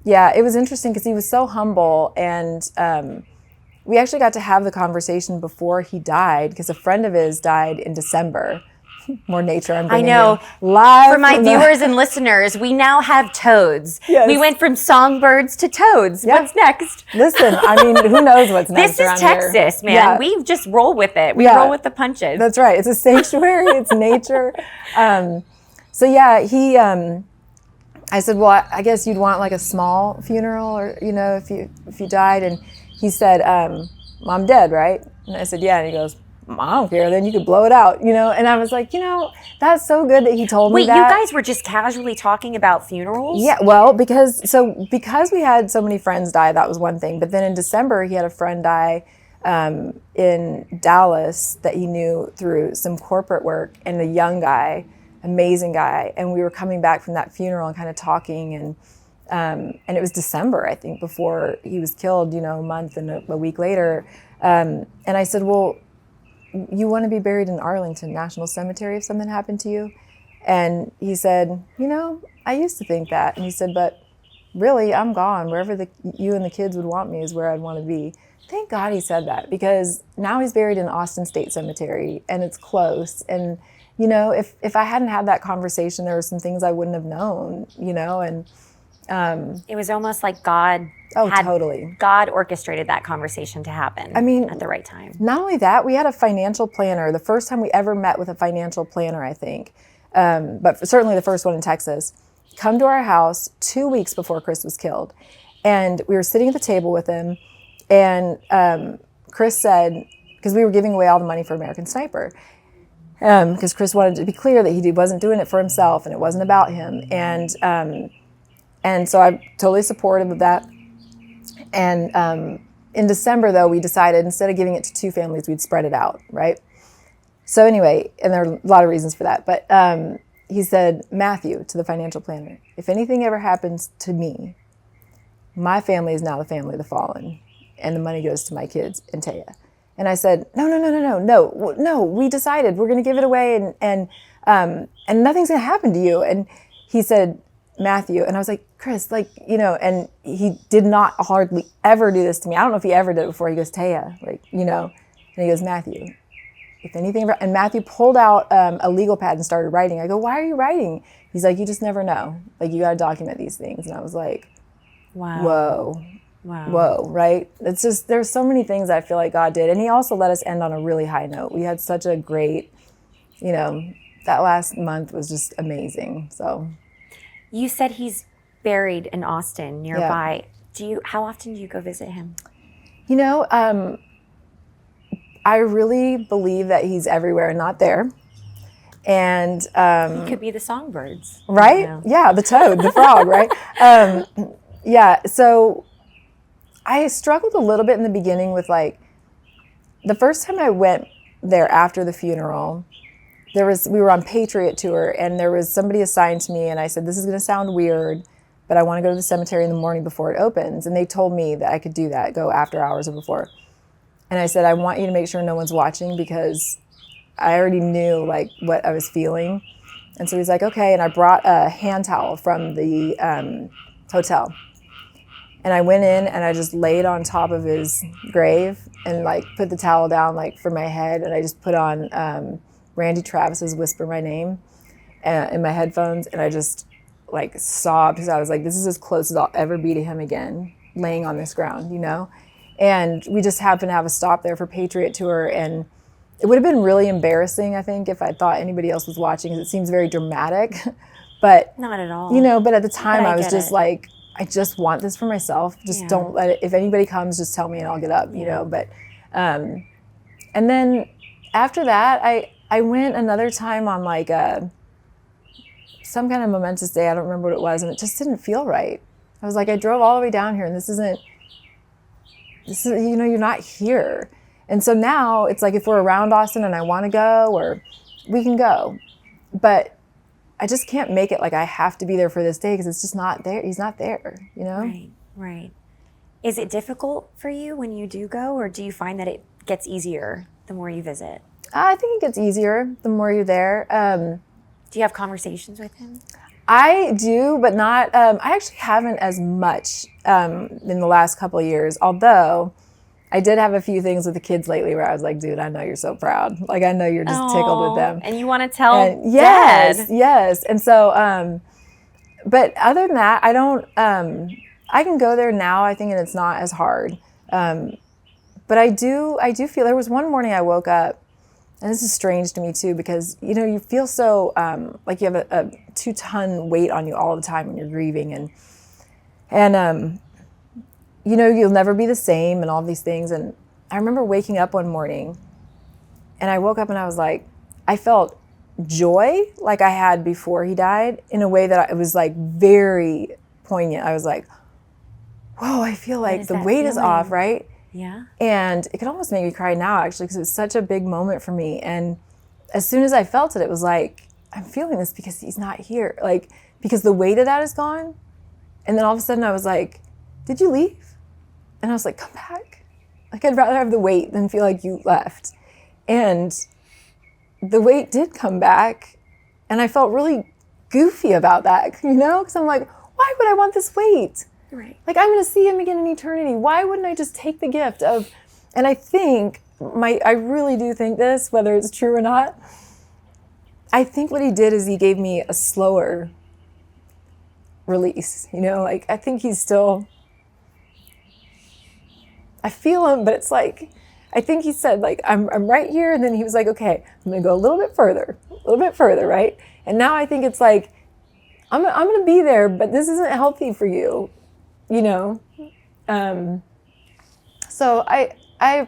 it was interesting because he was so humble, and we actually got to have the conversation before he died, because a friend of his died in December. More nature, I'm bringing I know. Live for my viewers and listeners, we now have toads. Yes. We went from songbirds to toads. Yep. What's next? Listen, I mean, who knows what's next? This is Texas, man. Yeah. We just roll with it. We roll with the punches. That's right. It's a sanctuary. It's nature. I said, well, I guess you'd want like a small funeral, or if you died. And he said, I'm dead, right? And I said, yeah. And he goes, I don't care, then you could blow it out, And I was like, that's so good that he told me that. Wait, you guys were just casually talking about funerals? Yeah, well, because we had so many friends die, that was one thing. But then in December, he had a friend die in Dallas that he knew through some corporate work, and a young guy, amazing guy. And we were coming back from that funeral and kind of talking, and it was December, I think, before he was killed, a month and a week later. And I said, well, you want to be buried in Arlington National Cemetery if something happened to you? And he said, I used to think that. And he said, but really, I'm gone. Wherever you and the kids would want me is where I'd want to be. Thank God he said that, because now he's buried in Austin State Cemetery, and it's close. And, if I hadn't had that conversation, there were some things I wouldn't have known, and it was almost like God. Totally. God orchestrated that conversation to happen. At the right time. Not only that, we had a financial planner. The first time we ever met with a financial planner, I think, but certainly the first one in Texas, come to our house 2 weeks before Chris was killed. And we were sitting at the table with him, and Chris said, because we were giving away all the money for American Sniper, because Chris wanted to be clear that he wasn't doing it for himself and it wasn't about him. And so I'm totally supportive of that. And in December, though, we decided instead of giving it to 2 families, we'd spread it out, right? So anyway, and there are a lot of reasons for that, but he said, Matthew, to the financial planner, if anything ever happens to me, my family is now the family of the fallen, and the money goes to my kids and Taya. And I said, no, we decided we're going to give it away, and nothing's going to happen to you. And he said, Matthew, and I was like, Chris, and he did not hardly ever do this to me. I don't know if he ever did it before. He goes, Taya, and he goes, Matthew, if anything ever, and Matthew pulled out a legal pad and started writing. I go, why are you writing? He's like, you just never know. You got to document these things. And I was like, wow. Whoa, right? It's just, there's so many things I feel like God did. And he also let us end on a really high note. We had such a great, that last month was just amazing, so. You said he's buried in Austin nearby. Yeah. How often do you go visit him? I really believe that he's everywhere and not there. And He could be the songbirds. right? Yeah, the toad, the frog, right? Yeah, so I struggled a little bit in the beginning with like, the first time I went there after the funeral, we were on Patriot tour, and there was somebody assigned to me, and I said, this is going to sound weird, but I want to go to the cemetery in the morning before it opens. And they told me that I could do that, go after hours or before. And I said, I want you to make sure no one's watching, because I already knew like what I was feeling. And so he's like, okay. And I brought a hand towel from the hotel. And I went in and I just laid on top of his grave and like put the towel down like for my head. And I just put on Randy Travis's Whisper My Name in my headphones. And I just like sobbed, because I was like, this is as close as I'll ever be to him again, laying on this ground, you know? And we just happened to have a stop there for Patriot Tour. And it would have been really embarrassing, I think, if I thought anybody else was watching, because it seems very dramatic. But not at all. You know, but at the time I was just it. like, I just want this for myself. Just don't let it, if anybody comes, just tell me and I'll get up, you know. But and then after that, I went another time on like some kind of momentous day. I don't remember what it was, and it just didn't feel right. I was like, I drove all the way down here, and this is, you know, you're not here. And so now it's like, if we're around Austin and I want to go, or we can go, but I just can't make it like I have to be there for this day, because it's just not there. He's not there, you know? Right, right. Is it difficult for you when you do go, or do you find that it gets easier the more you visit? I think it gets easier the more you're there. Do you have conversations with him? I do, but not, I actually haven't as much in the last couple of years, although I did have a few things with the kids lately where I was like, dude, I know you're so proud. Like, I know you're just tickled with them. And you want to tell yes, Dad. Yes. And so, but other than that, I don't, I can go there now, I think, and it's not as hard. But I do feel, there was one morning I woke up, and this is strange to me too, because, you know, you feel so, like you have a 2-ton weight on you all the time when you're grieving, and you know, you'll never be the same and all these things. And I remember waking up one morning, and I woke up and I was like, I felt joy like I had before he died, in a way that it was like very poignant. I was like, whoa, I feel like the weight is off, right? Yeah. And it could almost make me cry now, actually, because it was such a big moment for me. And as soon as I felt it, it was like, I'm feeling this because he's not here. Like, because the weight of that is gone. And then all of a sudden I was like, did you leave? And I was like, come back. Like, I'd rather have the weight than feel like you left. And the weight did come back. And I felt really goofy about that, you know? Because I'm like, why would I want this weight? Right. Like, I'm going to see him again in eternity. Why wouldn't I just take the gift of, and I think, I really do think this, whether it's true or not, I think what he did is he gave me a slower release, you know? Like, I think he's still, I feel him, but it's like, I think he said, like, I'm right here, and then he was like, okay, I'm going to go a little bit further, right? And now I think it's like, I'm going to be there, but this isn't healthy for you, you know? So I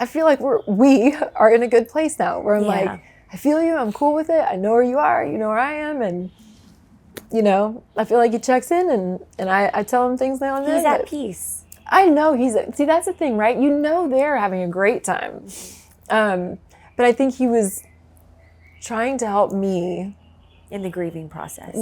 feel like we are in a good place now, where I'm like, I feel you, I'm cool with it, I know where you are, you know where I am, and, you know, I feel like he checks in, and I tell him things now and then. He's at peace. I know see, that's the thing, right? You know they're having a great time. But I think he was trying to help me in the grieving process.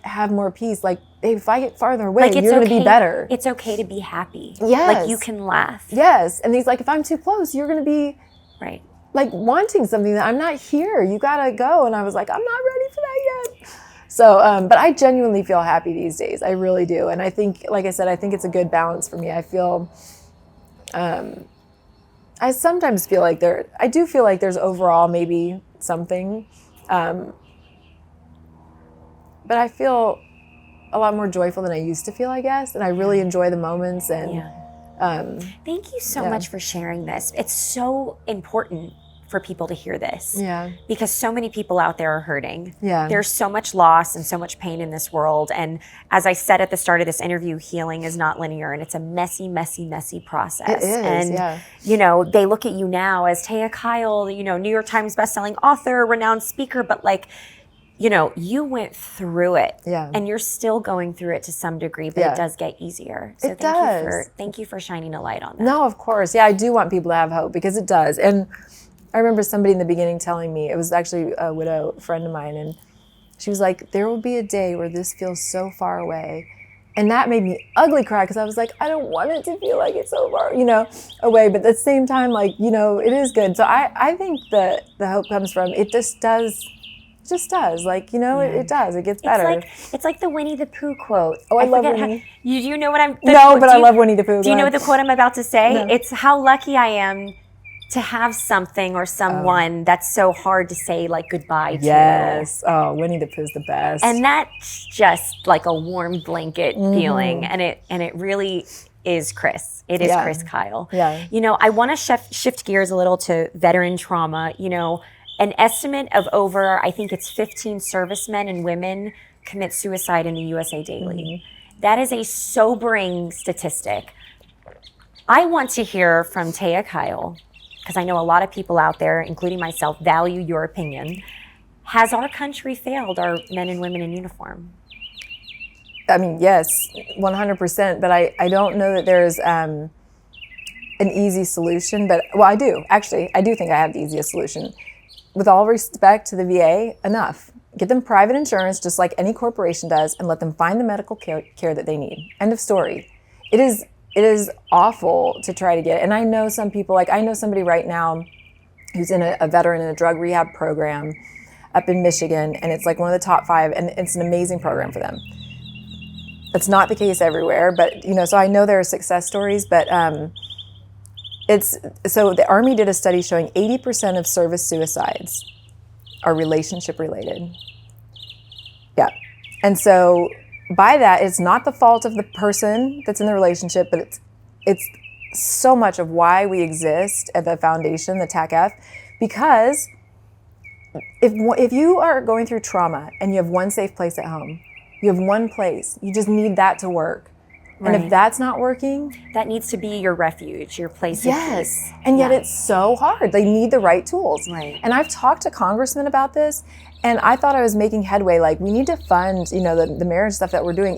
Have more peace. Like, hey, if I get farther away, you're going to be better. It's okay to be happy. Yes. Like, you can laugh. Yes. And he's like, if I'm too close, you're going to be right, like wanting something that I'm not here. You got to go. And I was like, I'm not ready for that yet. So, but I genuinely feel happy these days. I really do. And I think, like I said, I think it's a good balance for me. I feel, I sometimes feel like I do feel like there's overall maybe something, but I feel a lot more joyful than I used to feel, I guess. And I really enjoy the moments. And thank you so much for sharing this. It's so important for people to hear this. Yeah. Because so many people out there are hurting. Yeah. There's so much loss and so much pain in this world. And as I said at the start of this interview, healing is not linear, and it's a messy, messy, messy process. It is, and, yeah. you know, they look at you now as Taya Kyle, you know, New York Times bestselling author, renowned speaker, but like, you know, you went through it, Yeah. and you're still going through it to some degree, but Yeah. it does get easier. So It does. thank you for shining a light on that. No, of course. Yeah, I do want people to have hope because it does. And I remember somebody in the beginning telling me, it was actually a widow friend of mine, and she was like, there will be a day where this feels so far away. And that made me ugly cry because I was like, I don't want it to feel like it's so far, you know, away. But at the same time, like, you know, it is good. So I think that the hope comes from, it just does. It just does. Like, you know, it does. It gets better. It's like the Winnie the Pooh quote. Oh, I love forget Winnie. You know what I'm... No, but I love Winnie the Pooh. Do you know what the quote I'm about to say? No. It's how lucky I am to have something or someone that's so hard to say like goodbye to. Yes. Oh, Winnie the Pooh's the best. And that's just like a warm blanket feeling. And it really is Chris. It is Chris Kyle. Yeah. You know, I want to shift gears a little to veteran trauma. You know, an estimate of over, I think it's 15 servicemen and women commit suicide in the USA daily. That is a sobering statistic. I want to hear from Taya Kyle, because I know a lot of people out there, including myself, value your opinion. Has our country failed our men and women in uniform? I mean, yes, 100%. But I don't know that there's an easy solution. But, well, I do. Actually, I do think I have the easiest solution. With all respect to the VA, enough. Get them private insurance just like any corporation does and let them find the medical care that they need. End of story. It is awful to try to get. And I know some people, like I know somebody right now who's in a veteran in a drug rehab program up in Michigan, and it's like one of the top 5, and it's an amazing program for them. It's not the case everywhere, but you know, so I know there are success stories, but so the Army did a study showing 80% of service suicides are relationship related. Yeah. And so by that, it's not the fault of the person that's in the relationship, but it's so much of why we exist at the foundation, the TACF, because if you are going through trauma and you have one safe place at home, you have one place, you just need that to work. Right. And if that's not working, that needs to be your refuge, your place of peace. And yet it's so hard. They need the right tools. Right. And I've talked to congressmen about this, and I thought I was making headway. Like, we need to fund, you know, the marriage stuff that we're doing.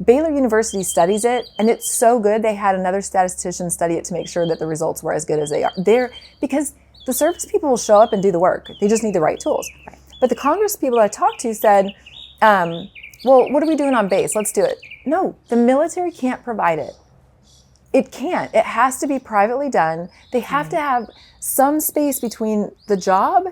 Baylor University studies it, and it's so good. They had another statistician study it to make sure that the results were as good as they are. Because the service people will show up and do the work. They just need the right tools. Right. But the Congress people I talked to said, well, what are we doing on base? Let's do it. No, the military can't provide it. It can't. It has to be privately done. They have to have some space between the job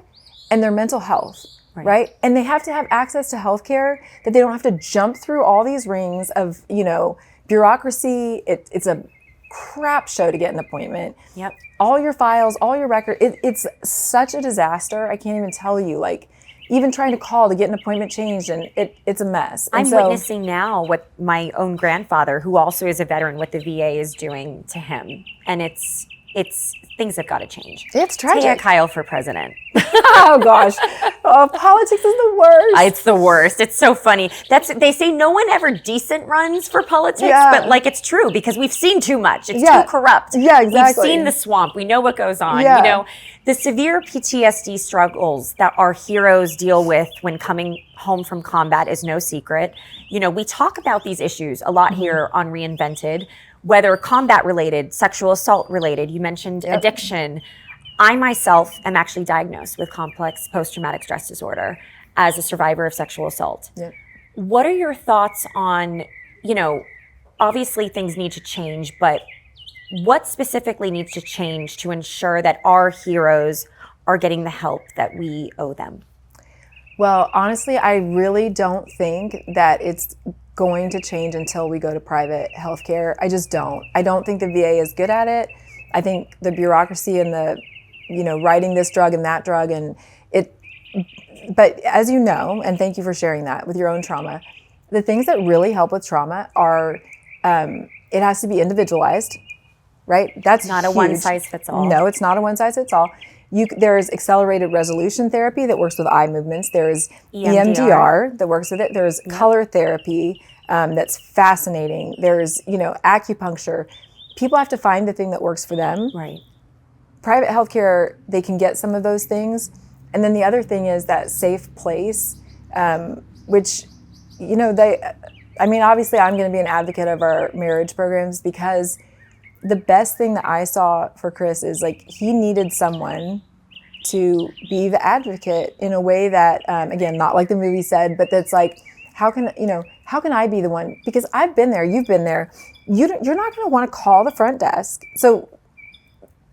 and their mental health, right? And they have to have access to healthcare that they don't have to jump through all these rings of, you know, bureaucracy. It's a crap show to get an appointment. Yep. All your files, all your record. It's such a disaster. I can't even tell you, like, even trying to call to get an appointment changed, and it's a mess. I'm witnessing now what my own grandfather, who also is a veteran, what the VA is doing to him. And it's things have got to change. It's tragic. Taya Kyle for president. Oh gosh. Oh, politics is the worst. It's the worst. It's so funny. They say no one ever decent runs for politics, but like it's true because we've seen too much. It's too corrupt. Yeah, exactly. We've seen the swamp. We know what goes on. Yeah. You know, the severe PTSD struggles that our heroes deal with when coming home from combat is no secret. You know, we talk about these issues a lot here on Reinvented, whether combat related, sexual assault related. You mentioned addiction. I myself am actually diagnosed with complex post-traumatic stress disorder as a survivor of sexual assault. Yep. What are your thoughts on, you know, obviously things need to change, but what specifically needs to change to ensure that our heroes are getting the help that we owe them? Well, honestly, I really don't think that it's going to change until we go to private healthcare. I just don't. I don't think the VA is good at it. I think the bureaucracy and the, you know, writing this drug and that drug and it, but as you know, and thank you for sharing that with your own trauma, the things that really help with trauma are, it has to be individualized, right? That's not a huge. one size fits all. No, it's not a one size fits all. There's accelerated resolution therapy that works with eye movements. There's EMDR that works with it. There's color therapy that's fascinating. There's, acupuncture. People have to find the thing that works for them. Right. Private healthcare, they can get some of those things. And then the other thing is that safe place, which, obviously I'm going to be an advocate of our marriage programs, because the best thing that I saw for Chris is like he needed someone to be the advocate in a way that, again, not like the movie said, but that's like, how can I be the one? Because I've been there, you've been there. You're not going to want to call the front desk. So,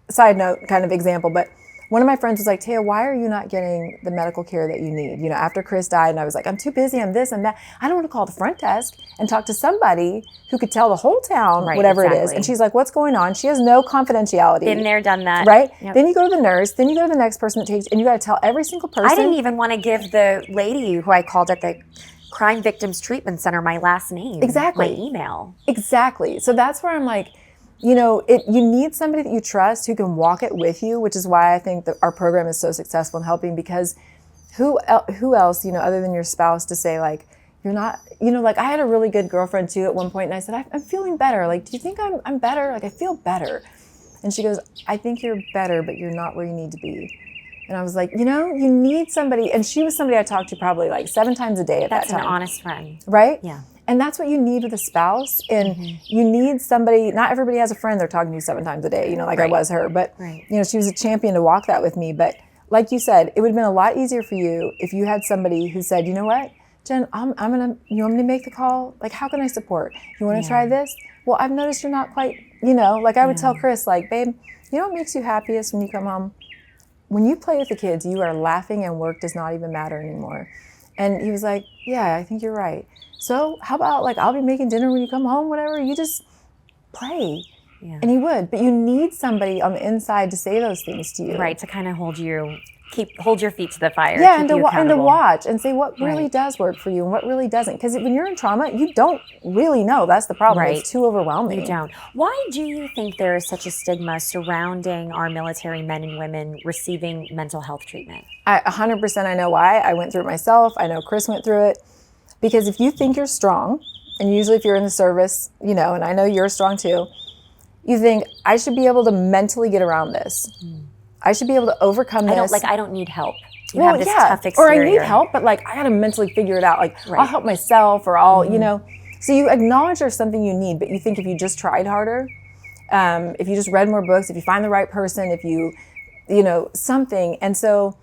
side note, kind of example, but one of my friends was like, Taya, why are you not getting the medical care that you need? After Chris died, and I was like, I'm too busy, I'm this, I'm that. I don't want to call the front desk and talk to somebody who could tell the whole town whatever it is. And she's like, what's going on? She has no confidentiality. Been there, done that. Right? Yep. Then you go to the nurse, then you go to the next person that takes, and you got to tell every single person. I didn't even want to give the lady who I called at the Crime Victims Treatment Center my last name. Exactly. My email. Exactly. So that's where I'm like, you need somebody that you trust who can walk it with you, which is why I think that our program is so successful in helping, because who else, other than your spouse, to say like, you're not, like I had a really good girlfriend too at one point, and I said, I'm feeling better. Like, do you think I'm better? Like, I feel better. And she goes, I think you're better, but you're not where you need to be. And I was like, you need somebody. And she was somebody I talked to probably like 7 times a day at that time. That's an honest friend. Right? Yeah. And that's what you need with a spouse. And you need somebody, not everybody has a friend they're talking to 7 times a day, like I was her. But, she was a champion to walk that with me. But like you said, it would have been a lot easier for you if you had somebody who said, you know what, Jen, you want me to make the call? Like, how can I support? You want to try this? Well, I've noticed you're not quite, like I would tell Chris, like, babe, what makes you happiest when you come home? When you play with the kids, you are laughing and work does not even matter anymore. And he was like, yeah, I think you're right. So how about like, I'll be making dinner when you come home, whatever, you just play. Yeah. And he would, but you need somebody on the inside to say those things to you. Right, to kind of hold your feet to the fire. Yeah, and to watch and say what really does work for you and what really doesn't. Because when you're in trauma, you don't really know. That's the problem. Right. It's too overwhelming. You don't. Why do you think there is such a stigma surrounding our military men and women receiving mental health treatment? 100% I know why. I went through it myself. I know Chris went through it. Because if you think you're strong, and usually if you're in the service, and I know you're strong too, you think, I should be able to mentally get around this. I should be able to overcome this. I don't need help. You have this tough exterior. Or I need help, but like, I got to mentally figure it out. Like, I'll help myself, or I'll, So you acknowledge there's something you need, but you think if you just tried harder, if you just read more books, if you find the right person, if you, something. And so,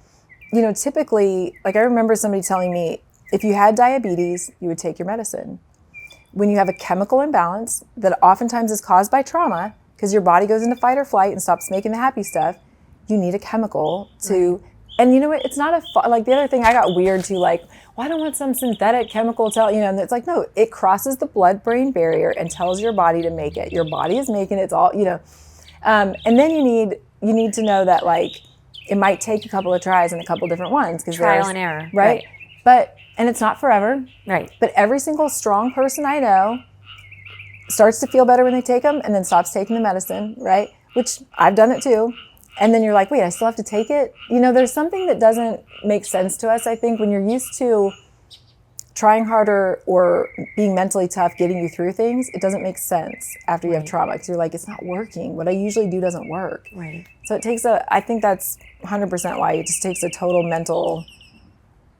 typically, like I remember somebody telling me, if you had diabetes, you would take your medicine. When you have a chemical imbalance that oftentimes is caused by trauma, because your body goes into fight or flight and stops making the happy stuff, you need a chemical to, and you know what, it's not like the other thing I got weird too, like, well, I don't want some synthetic chemical and it's like, no, it crosses the blood-brain barrier and tells your body to make it. Your body is making it, it's all, and then you need to know that like, it might take a couple of tries and a couple of different ones. Trial and error. Right? And it's not forever. Right. But every single strong person I know starts to feel better when they take them and then stops taking the medicine, right? Which I've done it too. And then you're like, wait, I still have to take it? There's something that doesn't make sense to us, I think, when you're used to trying harder or being mentally tough, getting you through things, it doesn't make sense after you have trauma. Because you're like, it's not working. What I usually do doesn't work. Right. So it takes I think that's 100% why. It just takes a total mental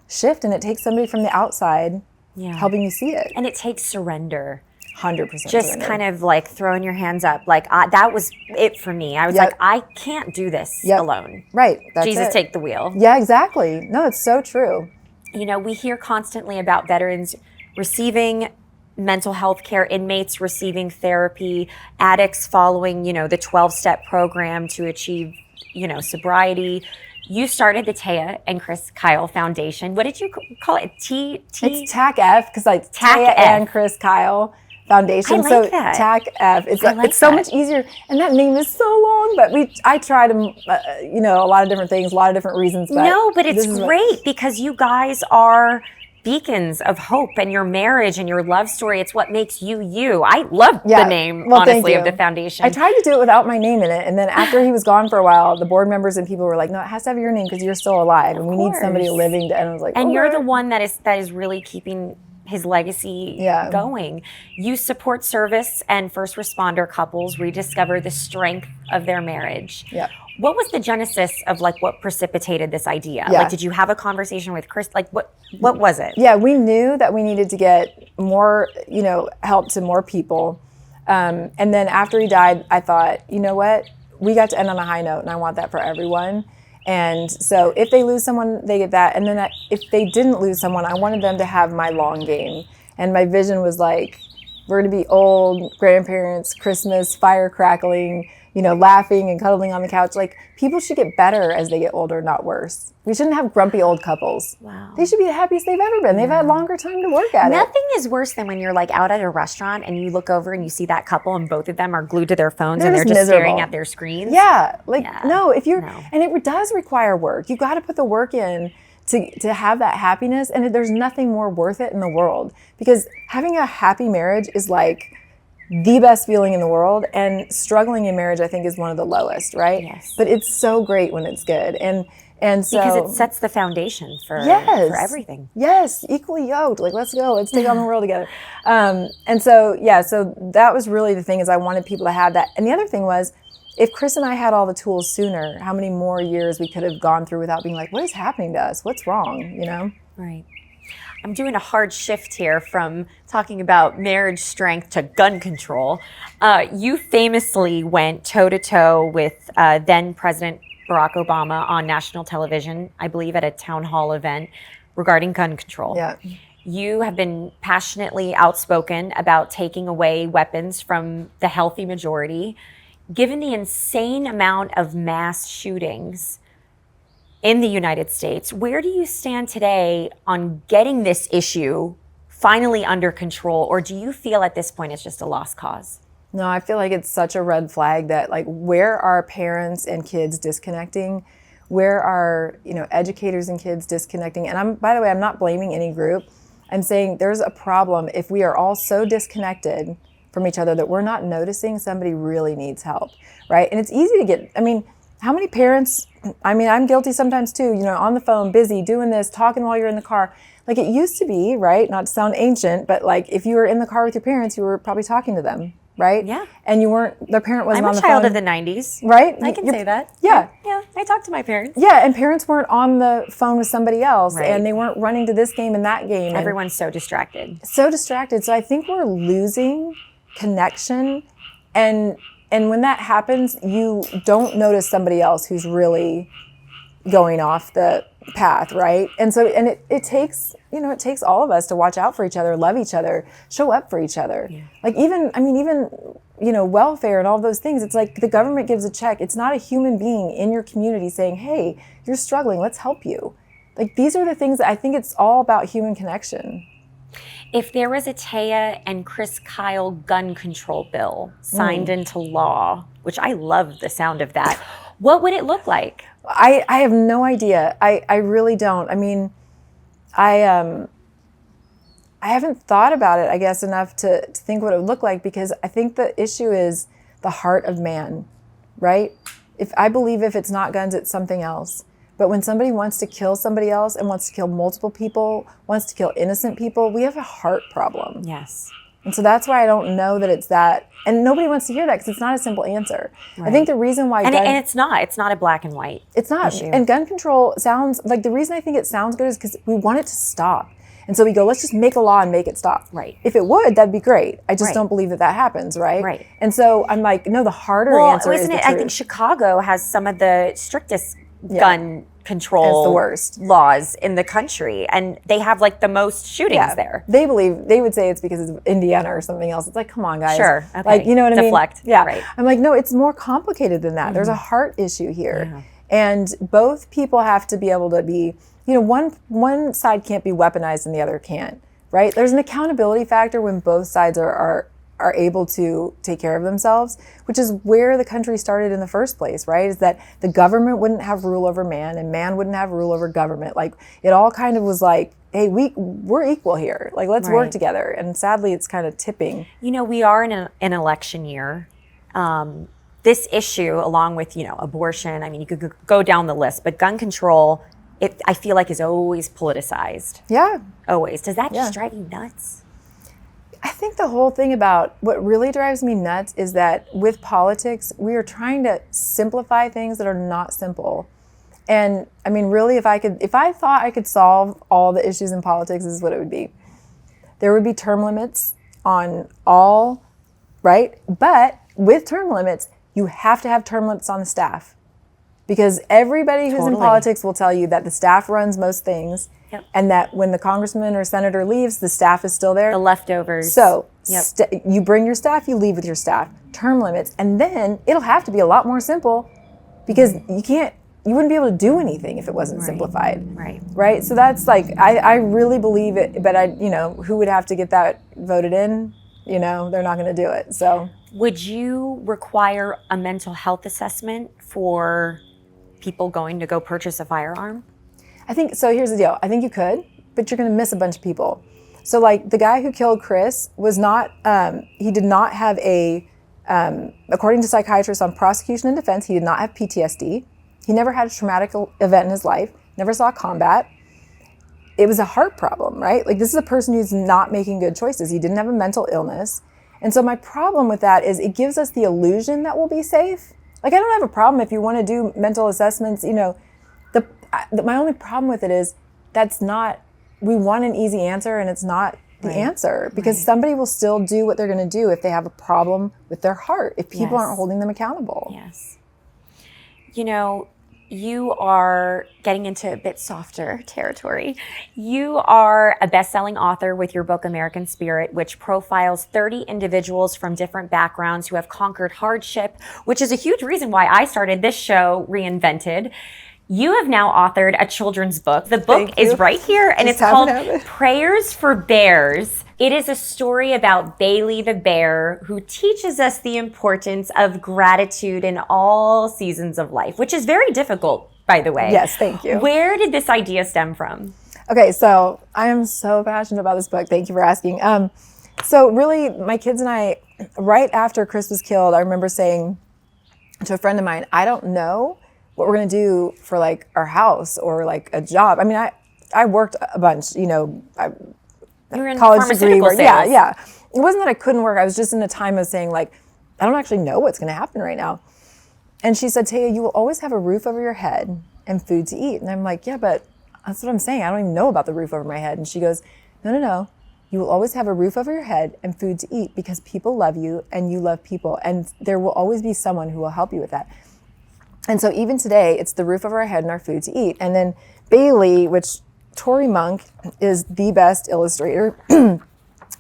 shift, and it takes somebody from the outside helping you see it. And it takes surrender. 100% just surrender. Kind of like throwing your hands up. Like that was it for me. I was like, I can't do this alone. Right. That's Jesus, it. take the wheel. Yeah, exactly. No, it's so true. We hear constantly about veterans receiving mental health care, inmates receiving therapy, addicts following, the 12-step program to achieve, sobriety. You started the Taya and Chris Kyle Foundation. What did you call it? It's TAC-F, because like Taya and Chris Kyle Foundation. I like that. TAC-F. It's so much easier, and that name is so long. But I tried a lot of different things, a lot of different reasons. But no, but it's great because you guys are beacons of hope, and your marriage and your love story. It's what makes you you. I love the name, well, honestly, of the foundation. I tried to do it without my name in it. And then after he was gone for a while, the board members and people were like, no, it has to have your name because you're still alive. And we need somebody living. And I was like, and you're the one that is really keeping his legacy going. You support service and first responder couples rediscover the strength of their marriage. Yeah. What was the genesis of like what precipitated this idea? Yeah. Like, did you have a conversation with Chris? Like, what was it? Yeah, we knew that we needed to get more, help to more people. And then after he died, I thought, you know what? We got to end on a high note, and I want that for everyone. And so if they lose someone, they get that. And then if they didn't lose someone, I wanted them to have my long game. And my vision was like, we're going to be old, grandparents, Christmas, fire crackling, laughing and cuddling on the couch. Like, people should get better as they get older, not worse. We shouldn't have grumpy old couples. Wow. They should be the happiest they've ever been. They've had longer time to work at it. Nothing is worse than when you're like out at a restaurant and you look over and you see that couple and both of them are glued to their phones and they're just staring at their screens. Yeah. No, and it does require work. You got to put the work in to have that happiness. And there's nothing more worth it in the world, because having a happy marriage is like the best feeling in the world, and struggling in marriage, I think, is one of the lowest, right? Yes. But it's so great when it's good. And so, because it sets the foundation for everything. Yes, equally yoked. Like, let's go. Let's take on the world together. So that was really the thing, is I wanted people to have that. And the other thing was, if Chris and I had all the tools sooner, how many more years we could have gone through without being like, what is happening to us? What's wrong? Right. I'm doing a hard shift here from talking about marriage strength to gun control. You famously went toe-to-toe with then President Barack Obama on national television, I believe at a town hall event regarding gun control. Yeah. You have been passionately outspoken about taking away weapons from the healthy majority. Given the insane amount of mass shootings in the United States, where do you stand today on getting this issue finally under control? Or do you feel at this point it's just a lost cause? No, I feel like it's such a red flag that, like, where are parents and kids disconnecting? Where are, educators and kids disconnecting? And by the way, I'm not blaming any group. I'm saying there's a problem if we are all so disconnected from each other that we're not noticing somebody really needs help, right? And it's easy to get, how many parents, I'm guilty sometimes too, on the phone, busy, doing this, talking while you're in the car. Like, it used to be, right? Not to sound ancient, but like, if you were in the car with your parents, you were probably talking to them, right? Yeah. And their parent wasn't on the phone. I'm a child of the 90s. Right? I can say that. Yeah. Yeah, I talk to my parents. Yeah, and parents weren't on the phone with somebody else, Right. and they weren't running to this game and that game. Everyone's so distracted. So distracted. So I think we're losing connection, and when that happens, you don't notice somebody else who's really going off the path, right? And so, it takes, it takes all of us to watch out for each other, love each other, show up for each other. Yeah. Like, even welfare and all those things, it's like the government gives a check. It's not a human being in your community saying, hey, you're struggling, let's help you. Like, these are the things that I think it's all about human connection. If there was a Taya and Chris Kyle gun control bill signed into law, which I love the sound of that, what would it look like? I have no idea. I really don't. I haven't thought about it, I guess, enough to think what it would look like, because I think the issue is the heart of man, right? I believe if it's not guns, it's something else. But when somebody wants to kill somebody else and wants to kill multiple people, wants to kill innocent people, we have a heart problem. Yes. And so that's why I don't know that it's that. And nobody wants to hear that, because it's not a simple answer. Right. I think the reason why... And it's not a black and white It's not. issue. And gun control sounds... Like, the reason I think it sounds good is because we want it to stop. And so we go, let's just make a law and make it stop. Right. If it would, that'd be great. I just don't believe that happens, right? Right. And so I'm like, no, the harder answer is the truth. I think Chicago has some of the strictest gun control it's the worst laws in the country, and they have like the most shootings there. They would say it's because it's Indiana or something else. It's like, come on, guys. Sure. Okay. Like, you know what I mean? Deflect. Yeah. Right. I'm like, no, it's more complicated than that. There's a heart issue here. Yeah. And both people have to be able to be, one side can't be weaponized and the other can't, right? There's an accountability factor when both sides are are able to take care of themselves, which is where the country started in the first place, right? Is that the government wouldn't have rule over man and man wouldn't have rule over government. Like it all kind of was like, hey, we're equal here. Like let's work together. And sadly, it's kind of tipping. You know, we are in an election year. This issue, along with, abortion, I mean, you could go down the list, but gun control, I feel like is always politicized. Yeah. Always. Does that just drive you nuts? I think the whole thing about what really drives me nuts is that with politics, we are trying to simplify things that are not simple. And I mean, really, if I thought I could solve all the issues in politics, this is what it would be. There would be term limits on all, right? But with term limits, you have to have term limits on the staff. Because everybody who's in politics will tell you that the staff runs most things, and that when the congressman or senator leaves, the staff is still there. The leftovers. So you bring your staff, you leave with your staff. Term limits, and then it'll have to be a lot more simple, because you wouldn't be able to do anything if it wasn't simplified. Right. So that's like, I really believe it, but who would have to get that voted in? They're not going to do it. So would you require a mental health assessment for people going to go purchase a firearm? I think, so here's the deal. I think you could, but you're going to miss a bunch of people. So like the guy who killed Chris was not, he did not have according to psychiatrists on prosecution and defense, he did not have PTSD. He never had a traumatic event in his life, never saw combat. It was a heart problem, right? Like this is a person who's not making good choices. He didn't have a mental illness. And so my problem with that is it gives us the illusion that we'll be safe. Like I don't have a problem if you want to do mental assessments, my only problem with it is we want an easy answer and it's not the answer, because somebody will still do what they're going to do if they have a problem with their heart, if people aren't holding them accountable. Yes. You are getting into a bit softer territory. You are a best-selling author with your book, American Spirit, which profiles 30 individuals from different backgrounds who have conquered hardship, which is a huge reason why I started this show, Reinvented. You have now authored a children's book. The book is right here, and it's called Prayers for Bears. It is a story about Bailey the bear, who teaches us the importance of gratitude in all seasons of life, which is very difficult, by the way. Yes, thank you. Where did this idea stem from? Okay, so I am so passionate about this book. Thank you for asking. So really, my kids and I, right after Chris was killed, I remember saying to a friend of mine, I don't know what we're going to do for like our house or like a job. I mean, I worked a bunch, you were in college pharmaceutical degree work. sales. Yeah. It wasn't that I couldn't work. I was just in a time of saying like, I don't actually know what's going to happen right now. And she said, Taya, you will always have a roof over your head and food to eat. And I'm like, yeah, but that's what I'm saying. I don't even know about the roof over my head. And she goes, no. You will always have a roof over your head and food to eat because people love you and you love people. And there will always be someone who will help you with that. And so even today, it's the roof over our head and our food to eat. And then Bailey, which Tori Monk is the best illustrator.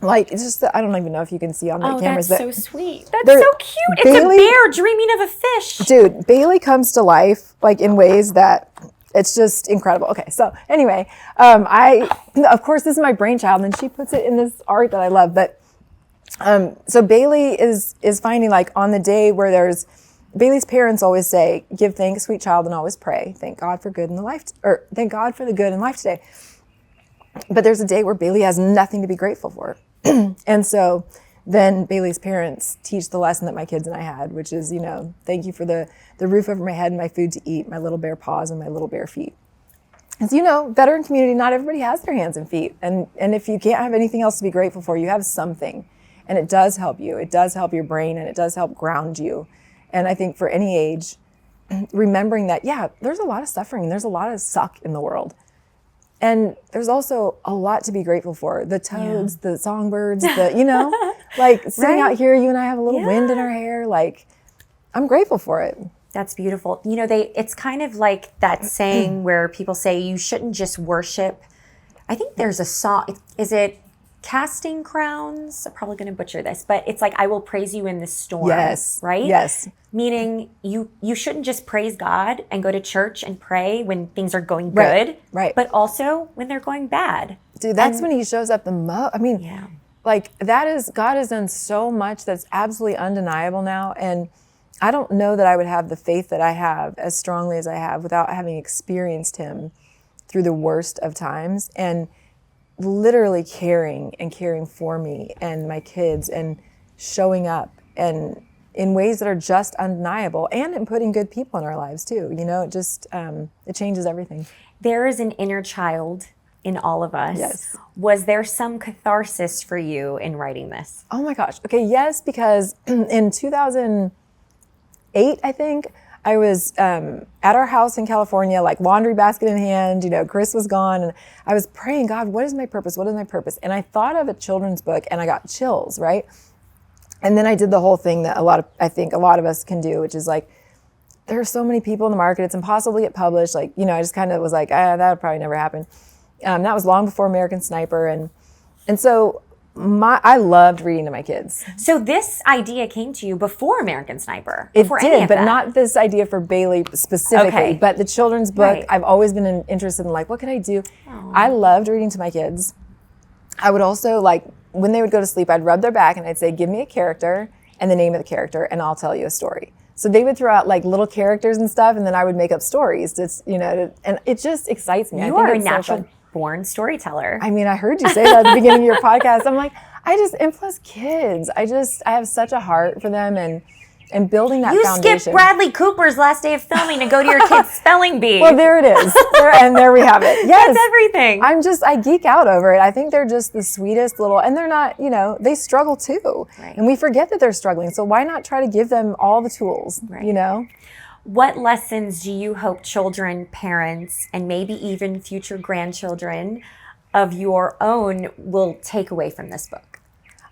Like, it's just, I don't even know if you can see on my cameras. That's so sweet. That's so cute. Bailey, it's a bear dreaming of a fish. Dude, Bailey comes to life like in ways that it's just incredible. Okay, so anyway, of course, this is my brainchild, and she puts it in this art that I love. But so Bailey is finding like on the day where Bailey's parents always say, "Give thanks, sweet child, and always pray. Thank God for good in the life, or thank God for the good in life today." But there's a day where Bailey has nothing to be grateful for, and so then Bailey's parents teach the lesson that my kids and I had, which is, thank you for the roof over my head and my food to eat, my little bare paws and my little bare feet. As veteran community, not everybody has their hands and feet, and if you can't have anything else to be grateful for, you have something, and it does help you. It does help your brain, and it does help ground you. And I think for any age, remembering that, there's a lot of suffering. There's a lot of suck in the world. And there's also a lot to be grateful for. The toads, the songbirds, like sitting out here, you and I have a little wind in our hair. Like, I'm grateful for it. That's beautiful. It's kind of like that saying where people say you shouldn't just worship. I think there's a song. Is it Casting Crowns? I'm probably going to butcher this, but it's like, I will praise you in the storm. Yes. Right? Yes. Meaning you shouldn't just praise God and go to church and pray when things are going good. Right. But also when they're going bad. Dude, that's when he shows up the most. I mean, like God has done so much that's absolutely undeniable now. And I don't know that I would have the faith that I have as strongly as I have without having experienced him through the worst of times and literally caring for me and my kids and showing up and in ways that are just undeniable and in putting good people in our lives too. You know, it just, it changes everything. There is an inner child in all of us. Yes. Was there some catharsis for you in writing this? Oh my gosh. Okay. Yes, because in 2008, I think, I was at our house in California, like laundry basket in hand, you know, Chris was gone, and I was praying, God, what is my purpose? What is my purpose? And I thought of a children's book and I got chills, right? And then I did the whole thing that I think a lot of us can do, which is like, there are so many people in the market, it's impossible to get published. Like, you know, I just kind of was like, that would probably never happen. That was long before American Sniper. And so I loved reading to my kids. So this idea came to you before American Sniper? It Before did, but not this idea for Bailey specifically, Okay. but the children's book. Right. I've always been interested in like, what could I do? Aww. I loved reading to my kids. I would also like, when they would go to sleep, I'd rub their back and I'd say, give me a character and the name of the character and I'll tell you a story. So they would throw out like little characters and stuff and then I would make up stories. And it just excites me. You are a natural born storyteller. I mean, I heard you say that at the beginning of your podcast. I'm like, and plus kids, I have such a heart for them and building that foundation. You skipped Bradley Cooper's last day of filming to go to your kid's spelling bee. Well, there it is. There we have it. Yes. That's everything. I geek out over it. I think they're just the sweetest little, and they're not, you know, they struggle too. Right. And we forget that they're struggling. So why not try to give them all the tools, you know? What lessons do you hope children, parents, and maybe even future grandchildren of your own will take away from this book?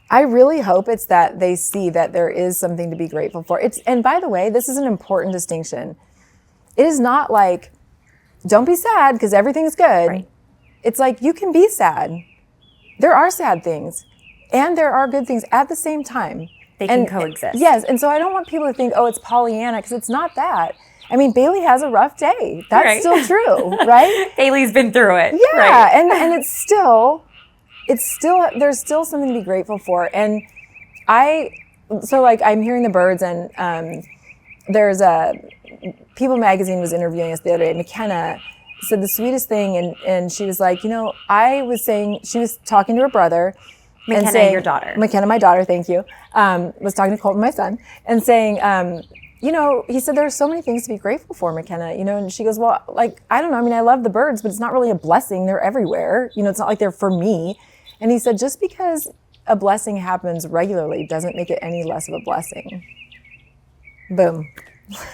I really hope it's that they see that there is something to be grateful for. And by the way, this is an important distinction. It is not like, don't be sad because everything's good. Right. It's like, you can be sad. There are sad things and there are good things at the same time. They can coexist. Yes, and so I don't want people to think, oh, it's Pollyanna, because it's not that. I mean, Bailey has a rough day. That's still true, right? Bailey's been through it. Yeah, right. and it's still, there's still something to be grateful for. And I'm hearing the birds, and there's People Magazine was interviewing us the other day. McKenna said the sweetest thing, and she was like, you know, she was talking to her brother. McKenna, your daughter. McKenna, my daughter, thank you. Was talking to Colton, my son, and saying, you know, he said, there are so many things to be grateful for, McKenna, you know, and she goes, well, like, I don't know. I mean, I love the birds, but it's not really a blessing. They're everywhere. You know, it's not like they're for me. And he said, just because a blessing happens regularly doesn't make it any less of a blessing. Boom.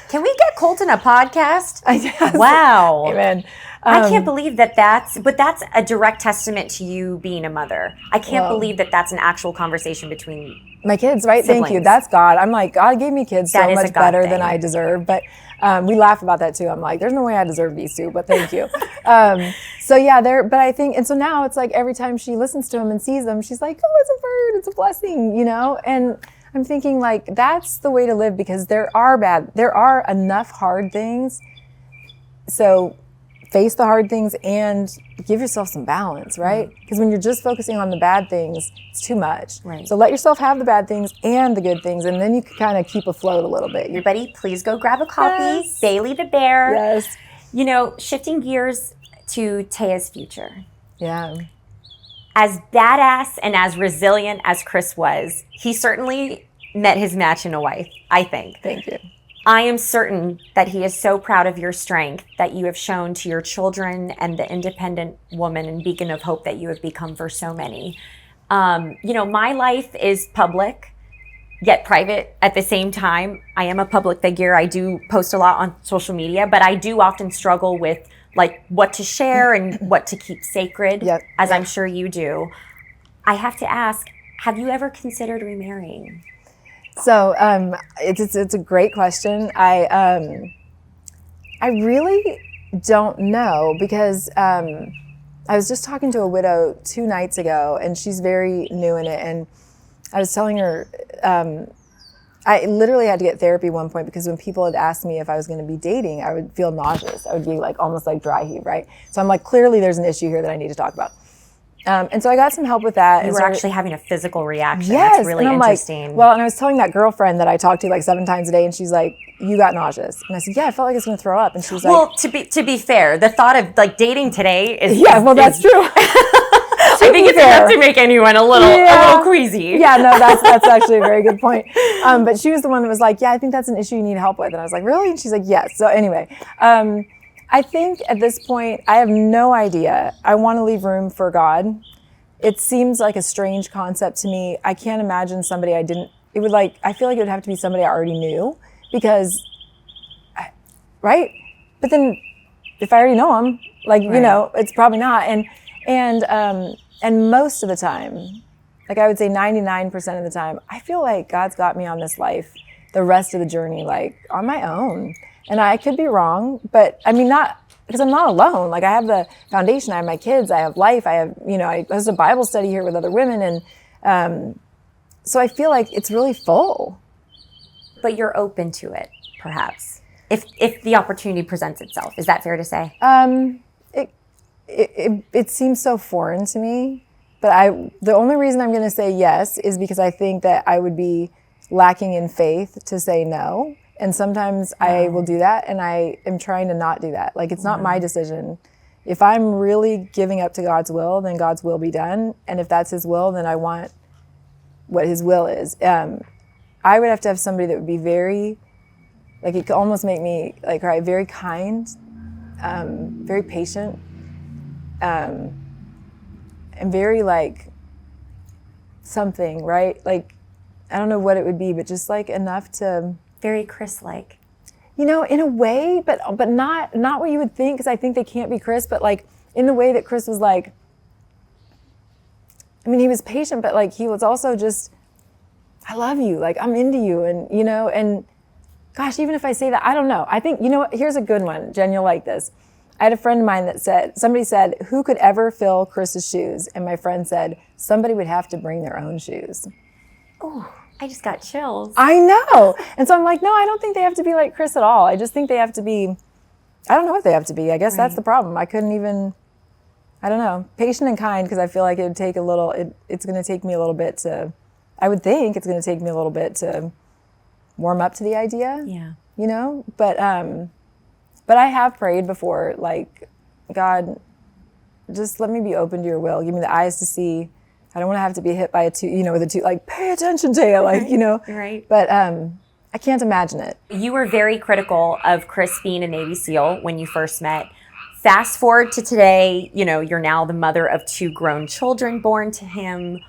Can we get Colton a podcast? Yes. Wow. Amen. I can't believe that's a direct testament to you being a mother. I can't believe that's an actual conversation between my kids, right? siblings. Thank you. That's God. I'm like, God gave me kids so much better than I deserve. But we laugh about that too. I'm like, there's no way I deserve these two, but thank you. So yeah, but I think, and so now it's like every time she listens to them and sees them, she's like, oh, it's a bird, it's a blessing, you know? And I'm thinking like, that's the way to live, because there are enough hard things. So face the hard things and give yourself some balance, right? Because when you're just focusing on the bad things, it's too much. Right. So let yourself have the bad things and the good things, and then you can kind of keep afloat a little bit. Everybody, please go grab a copy. Yes. Bailey the Bear. Yes. You know, shifting gears to Taya's future. Yeah. As badass and as resilient as Chris was, he certainly met his match in a wife, I think. Thank you. I am certain that he is so proud of your strength that you have shown to your children and the independent woman and beacon of hope that you have become for so many. You know, my life is public, yet private at the same time. I am a public figure. I do post a lot on social media, but I do often struggle with like what to share and what to keep sacred, as I'm sure you do. I have to ask, have you ever considered remarrying? So it's a great question. I really don't know, because I was just talking to a widow 2 nights ago, and she's very new in it. And I was telling her, I literally had to get therapy at one point, because when people had asked me if I was going to be dating, I would feel nauseous. I would be like almost like dry heave, right? So I'm like, clearly there's an issue here that I need to talk about. And so I got some help with that. You were actually having a physical reaction. Yes. That's really and I'm interesting. Like, well, and I was telling that girlfriend that I talked to like 7 times a day, and she's like, you got nauseous. And I said, yeah, I felt like I was going to throw up. And she was like, well, to be fair, the thought of like dating today is that's true. I think it's enough to make anyone a little queasy. Yeah, no, that's actually a very good point. But she was the one that was like, yeah, I think that's an issue you need help with. And I was like, really? And she's like, yes. So anyway, I think at this point, I have no idea. I want to leave room for God. It seems like a strange concept to me. I can't imagine somebody I feel like it would have to be somebody I already knew because, right? But then if I already know them, like, right. It's probably not. And most of the time, like I would say 99% of the time, I feel like God's got me on this life, the rest of the journey, like on my own. And I could be wrong, but I mean, not because I'm not alone. Like I have the foundation, I have my kids, I have life, I have, I host a Bible study here with other women. And so I feel like it's really full. But you're open to it, perhaps, if the opportunity presents itself. Is that fair to say? It seems so foreign to me, but the only reason I'm going to say yes is because I think that I would be lacking in faith to say no. And sometimes I will do that, and I am trying to not do that. Like, it's not my decision. If I'm really giving up to God's will, then God's will be done. And if that's his will, then I want what his will is. I would have to have somebody that would be very, like, it could almost make me, like, right, very kind, very patient, and very, like, something, right? Like, I don't know what it would be, but just, like, enough to... Very Chris-like. In a way, but not what you would think, because I think they can't be Chris, but like in the way that Chris was like, I mean, he was patient, but like he was also just, I love you, like I'm into you, and and gosh, even if I say that, I don't know. I think, here's a good one, Jen, you'll like this. I had a friend of mine that somebody said, who could ever fill Chris's shoes? And my friend said, somebody would have to bring their own shoes. Oh. I just got chills. I know. And so I'm like, no, I don't think they have to be like Chris at all. I just think they have to be, I don't know what they have to be. I guess that's the problem. I couldn't even, I don't know, patient and kind, because I feel like it would take it's going to take me a little bit to, I would think it's going to take me a little bit to warm up to the idea. Yeah. But I have prayed before, like, God, just let me be open to your will. Give me the eyes to see. I don't want to have to be hit by with a tooth, like, pay attention, Taya, like, Right. But I can't imagine it. You were very critical of Chris being a Navy SEAL when you first met. Fast forward to today, you're now the mother of 2 grown children born to him.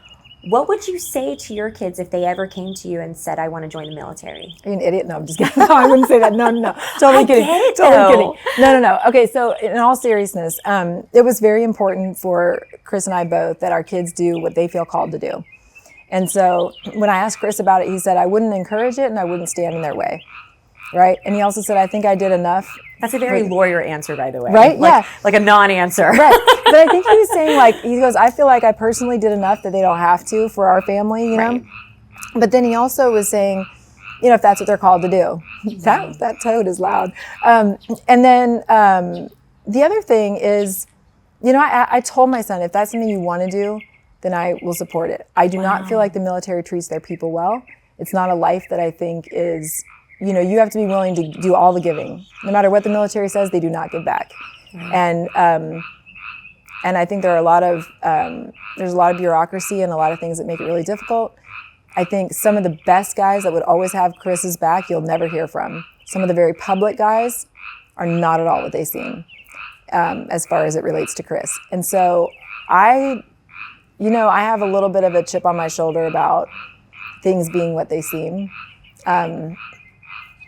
What would you say to your kids if they ever came to you and said, I want to join the military? Are you an idiot? No, I'm just kidding. No, I wouldn't say that. No. Totally kidding. Get it, totally kidding. No. Okay, so in all seriousness, it was very important for Chris and I both that our kids do what they feel called to do. And so when I asked Chris about it, he said, I wouldn't encourage it and I wouldn't stand in their way. Right? And he also said, I think I did enough. That's a very lawyer answer, by the way. Right? Like a non-answer. Right. But I think he was saying, like, he goes, I feel like I personally did enough that they don't have to for our family, you know? But then he also was saying, if that's what they're called to do. That toad is loud. And then the other thing is, I told my son, if that's something you want to do, then I will support it. I do not feel like the military treats their people well. It's not a life that I think is... you have to be willing to do all the giving. No matter what the military says, they do not give back. And I think there's a lot of bureaucracy and a lot of things that make it really difficult. I think some of the best guys that would always have Chris's back, you'll never hear from. Some of the very public guys are not at all what they seem, as far as it relates to Chris. And so I have a little bit of a chip on my shoulder about things being what they seem.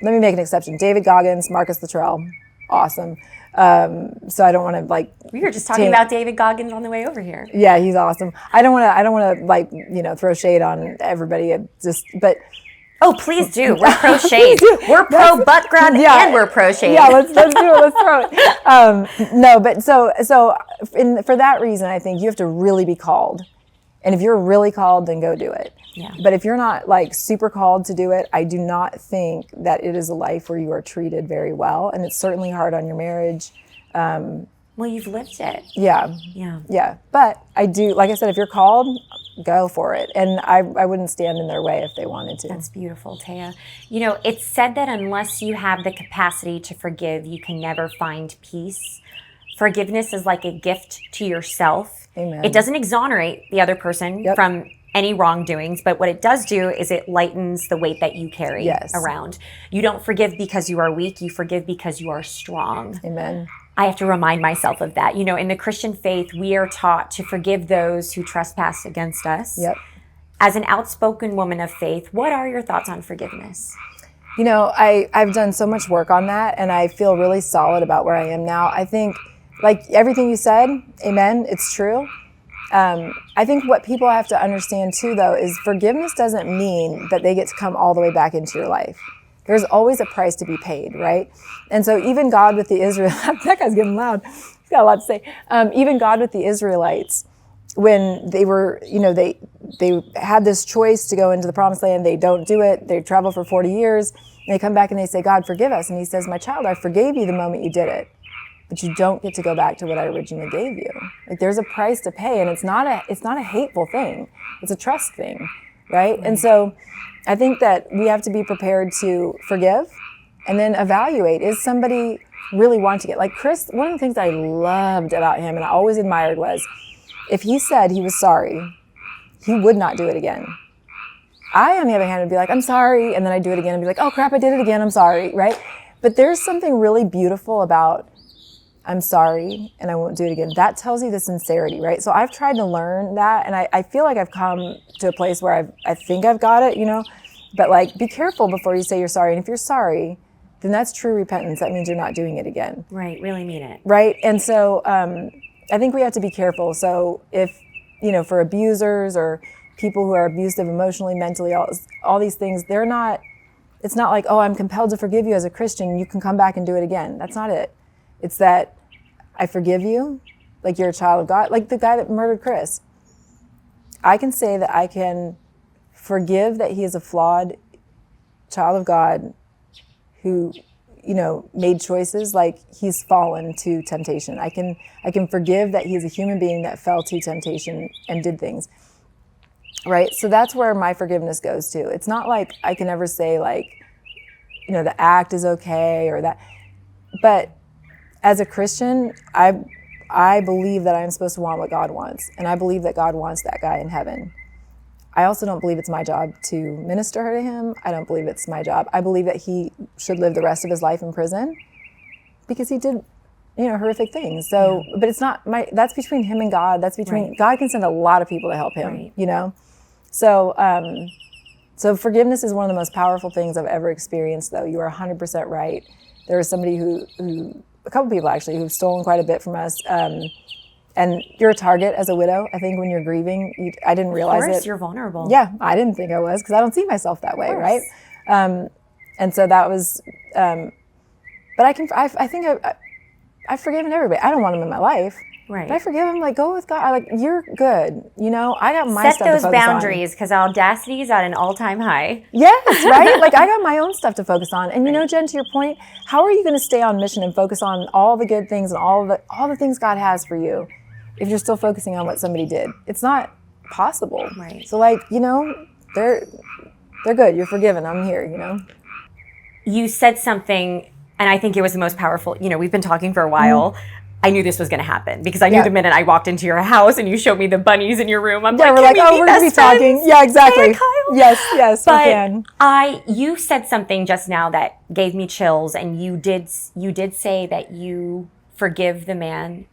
Let me make an exception. David Goggins, Marcus Luttrell, awesome. So I don't want to We were just talking about David Goggins on the way over here. Yeah, he's awesome. I don't want to throw shade on everybody. But oh, please do. We're pro shade. We're pro butt grab and we're pro shade. Yeah, let's do it. Let's throw it. No, but so for that reason, I think you have to really be called. And if you're really called, then go do it. Yeah. But if you're not super called to do it, I do not think that it is a life where you are treated very well. And it's certainly hard on your marriage. Well, you've lived it. Yeah. Yeah. Yeah. But I do, like I said, if you're called, go for it. And I wouldn't stand in their way if they wanted to. That's beautiful, Taya. You know, it's said that unless you have the capacity to forgive, you can never find peace. Forgiveness is like a gift to yourself. Amen. It doesn't exonerate the other person from any wrongdoings, but what it does do is it lightens the weight that you carry around. You don't forgive because you are weak, you forgive because you are strong. Amen. I have to remind myself of that. You know, in the Christian faith, we are taught to forgive those who trespass against us. Yep. As an outspoken woman of faith, what are your thoughts on forgiveness? You know, I've done so much work on that, and I feel really solid about where I am now. I think, like everything you said, amen, it's true. I think what people have to understand too, though, is forgiveness doesn't mean that they get to come all the way back into your life. There's always a price to be paid, right? And so even God with the Israelites, that guy's getting loud. He's got a lot to say. Even God with the Israelites, when they were, you know, they had this choice to go into the promised land. They don't do it. They travel for 40 years. And they come back and they say, God, forgive us. And he says, my child, I forgave you the moment you did it. But you don't get to go back to what I originally gave you. Like there's a price to pay, and it's not a hateful thing. It's a trust thing, right? And so I think that we have to be prepared to forgive and then evaluate. Is somebody really wanting to get, like Chris, one of the things I loved about him and I always admired was if he said he was sorry, he would not do it again. I, on the other hand, would be like, I'm sorry, and then I'd do it again and be like, oh crap, I did it again, I'm sorry, right? But there's something really beautiful about I'm sorry, and I won't do it again. That tells you the sincerity, right? So I've tried to learn that, and I feel like I've come to a place where I think I've got it, you know? But like, be careful before you say you're sorry. And if you're sorry, then that's true repentance. That means you're not doing it again. Right, really mean it. Right? And so I think we have to be careful. So if, you know, for abusers or people who are abusive emotionally, mentally, all these things, it's not like, oh, I'm compelled to forgive you as a Christian. You can come back and do it again. That's not it. It's that I forgive you, like you're a child of God, like the guy that murdered Chris. I can say that I can forgive that he is a flawed child of God who, you know, made choices, like he's fallen to temptation. I can forgive that he's a human being that fell to temptation and did things. Right? So that's where my forgiveness goes to. It's not like I can ever say like, you know, the act is okay or that, but as a Christian, I believe that I'm supposed to want what God wants. And I believe that God wants that guy in heaven. I also don't believe it's my job to minister to him. I don't believe it's my job. I believe that he should live the rest of his life in prison because he did, you know, horrific things. So, but it's not that's between him and God. That's between, God can send a lot of people to help him, you know? So, so forgiveness is one of the most powerful things I've ever experienced, though. You are 100% right. There was somebody a couple people actually, who've stolen quite a bit from us. And you're a target as a widow. I think when you're grieving, I didn't realize it. Of course, you're vulnerable. Yeah, I didn't think I was because I don't see myself that way, right? And so that was, but I think I've forgiven everybody. I don't want them in my life. Right. But I forgive them, like, go with God. Like, you're good. You know, I got my stuff to focus on. Set those boundaries because audacity is at an all-time high. Yes, right? Like, I got my own stuff to focus on. And you know, Jen, to your point, how are you going to stay on mission and focus on all the good things and all the things God has for you if you're still focusing on what somebody did? It's not possible. Right. So, like, you know, they're good. You're forgiven. I'm here, you know? You said something, and I think it was the most powerful. You know, we've been talking for a while. Mm-hmm. I knew this was going to happen because I knew the minute I walked into your house and you showed me the bunnies in your room, I'm like, we're like, oh, we're going to be talking. Yeah, exactly. Yes, but we can. You said something just now that gave me chills, and you did say that you forgive the man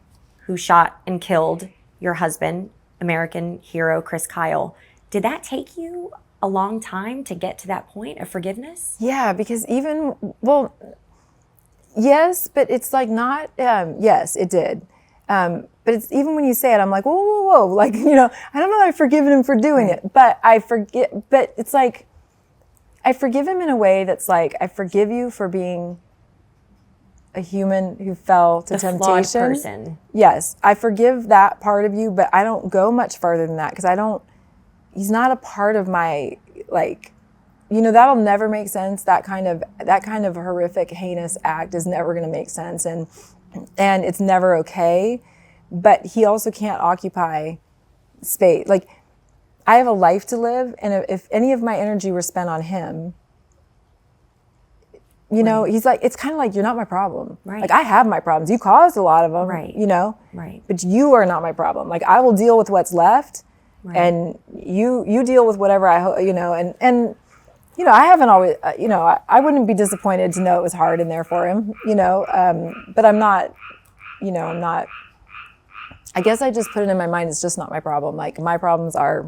who shot and killed your husband, American hero Chris Kyle. Did that take you a long time to get to that point of forgiveness? Yeah, because yes, but it's like not, yes, it did. But it's even when you say it, I'm like, whoa. Like, you know, I don't know that I've forgiven him for doing it, but it's like, I forgive him in a way that's like, I forgive you for being a human who fell to temptation. Flawed person. Yes, I forgive that part of you, but I don't go much further than that because he's not a part of my, like, you know, that'll never make sense. That kind of horrific, heinous act is never going to make sense. And and it's never okay. But he also can't occupy space. Like, I have a life to live, and if any of my energy were spent on him, you know, he's like, it's kind of like, you're not my problem. Right. Like, I have my problems. You caused a lot of them, Right. you know? Right. But you are not my problem. Like, I will deal with what's left, and you deal with whatever you know, and you know, I haven't always, you know, I wouldn't be disappointed to know it was hard in there for him, you know, but I'm not, you know, I guess I just put it in my mind, it's just not my problem. Like, my problems are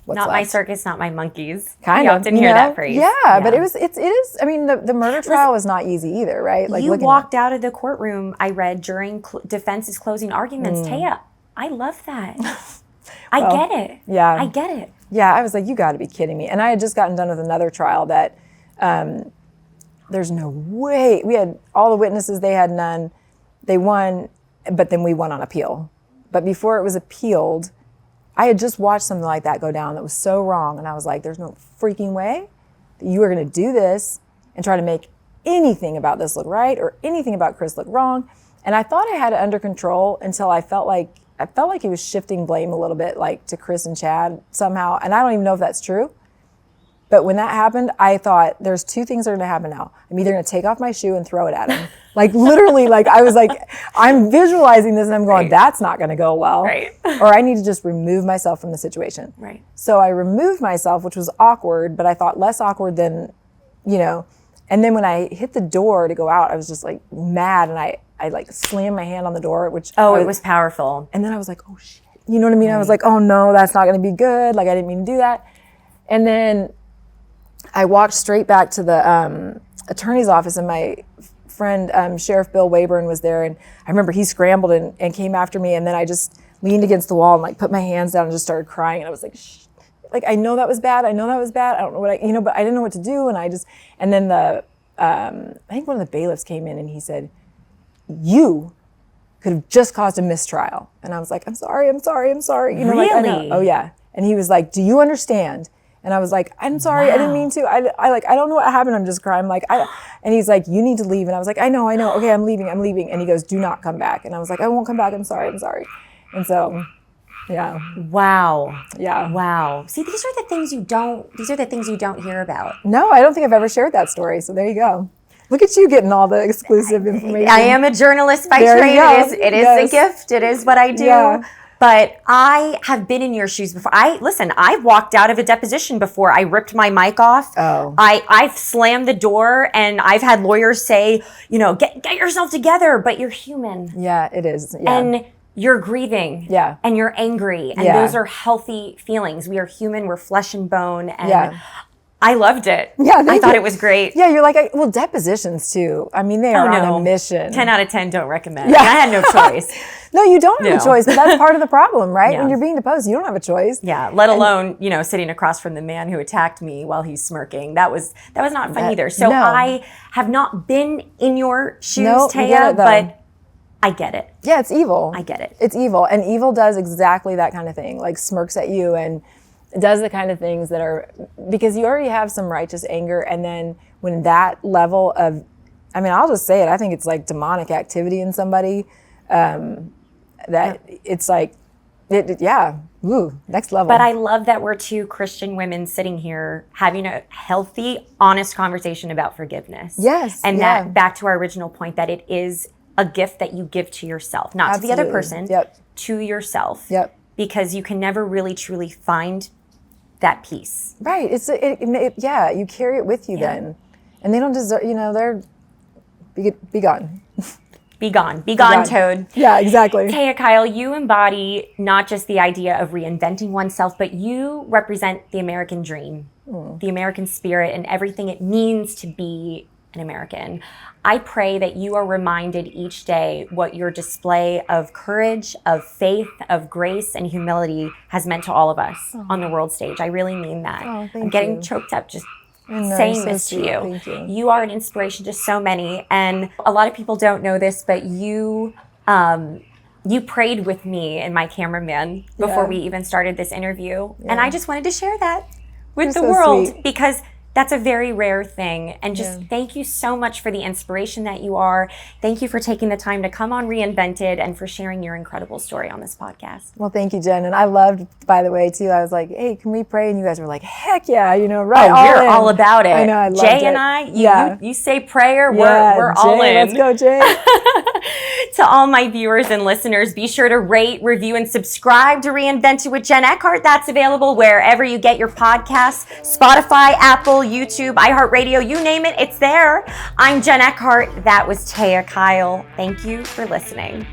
what's Not left. my circus, not my monkeys. Kind you of. often You hear know? that phrase. Yeah, but it is, I mean, the murder trial was not easy either, right? Like, you walked out of the courtroom, I read, during defense's closing arguments. Taya, I love that. I get it. Yeah. I get it. Yeah, I was like, you got to be kidding me. And I had just gotten done with another trial that there's no way. We had all the witnesses, they had none. They won, but then we won on appeal. But before it was appealed, I had just watched something like that go down that was so wrong. And I was like, there's no freaking way that you are going to do this and try to make anything about this look right or anything about Chris look wrong. And I thought I had it under control until I felt like he was shifting blame a little bit, like to Chris and Chad somehow. And I don't even know if that's true. But when that happened, I thought, there's two things that are going to happen now. I'm either going to take off my shoe and throw it at him. Like, literally, like, I was like, I'm visualizing this and I'm going, that's not going to go well. Right. Or I need to just remove myself from the situation. Right. So I removed myself, which was awkward, but I thought less awkward than, you know. And then when I hit the door to go out, I was just like mad, and I like slammed my hand on the door, which it was powerful. And then I was like, oh shit. You know what I mean? I was like, oh no, that's not going to be good. Like, I didn't mean to do that. And then I walked straight back to the attorney's office, and my friend, Sheriff Bill Wayburn, was there. And I remember he scrambled and came after me. And then I just leaned against the wall and like put my hands down and just started crying. And I was like, shh. Like, I know that was bad. I don't know what you know, but I didn't know what to do. And then I think one of the bailiffs came in and he said, you could have just caused a mistrial. And I was like, I'm sorry. You know, really? like, I know. Oh yeah. And he was like, do you understand? And I was like, I'm sorry, I didn't mean to. I don't know what happened. I'm just crying. Like, and he's like, you need to leave. And I was like, I know. Okay, I'm leaving. And he goes, do not come back. And I was like, I won't come back. I'm sorry. And so, yeah. Wow. Yeah. Wow. See, these are the things you don't hear about. No, I don't think I've ever shared that story. So there you go. Look at you getting all the exclusive information. I am a journalist by There trade. you go. It is a gift. It is what I do. Yeah. But I have been in your shoes before. I've walked out of a deposition before. I ripped my mic off. Oh. I've slammed the door, and I've had lawyers say, you know, get yourself together, but you're human. Yeah, it is. Yeah. And you're grieving. Yeah. And you're angry. And Yeah. those are healthy feelings. We are human. We're flesh and bone. And Yeah. I loved it. Yeah, I thought it was great. Yeah, you're like, well, depositions too. I mean, they are on a mission. 10 out of 10 don't recommend. Yeah. I had no choice. No, you don't have a choice, but that's part of the problem, right? Yeah. When you're being deposed, you don't have a choice. Yeah, let alone, you know, sitting across from the man who attacked me while he's smirking. That was not fun either. So no. I have not been in your shoes, Nope, you get Taya, it, though. but I get it. Yeah, it's evil. I get it. It's evil. And evil does exactly that kind of thing, like smirks at you and does the kind of things that are, because you already have some righteous anger. And then when that level of, I mean, I'll just say it, I think it's like demonic activity in somebody, it's like, next level. But I love that we're two Christian women sitting here having a healthy, honest conversation about forgiveness. Yes. And yeah. that, back to our original point, that it is a gift that you give to yourself, not to the other person, Yep. to yourself. Yep. Because you can never really, truly find that peace. Right. Yeah, you carry it with you then. And they don't deserve, you know, they're, be gone. Be gone, Toad. Yeah, exactly. Taya Kyle, you embody not just the idea of reinventing oneself, but you represent the American dream, the American spirit, and everything it means to be an American. I pray that you are reminded each day what your display of courage, of faith, of grace, and humility has meant to all of us on the world stage. I really mean that. I'm getting choked up just saying this to you. Thank you. You are an inspiration to so many, and a lot of people don't know this, but you prayed with me and my cameraman before we even started this interview, and I just wanted to share that with the world because That's a very rare thing. And just thank you so much for the inspiration that you are. Thank you for taking the time to come on Reinvented and for sharing your incredible story on this podcast. Well, thank you, Jen. And I loved, by the way, too, I was like, hey, can we pray? And you guys were like, heck yeah, right. Oh, we're all about it. I know, I loved Jay it. and I, you say prayer, we're Jay, all in. Let's go, Jay. To all my viewers and listeners, be sure to rate, review, and subscribe to Reinvented with Jen Eckhart. That's available wherever you get your podcasts, Spotify, Apple, YouTube, iHeartRadio, you name it, it's there. I'm Jen Eckhart. That was Taya Kyle. Thank you for listening.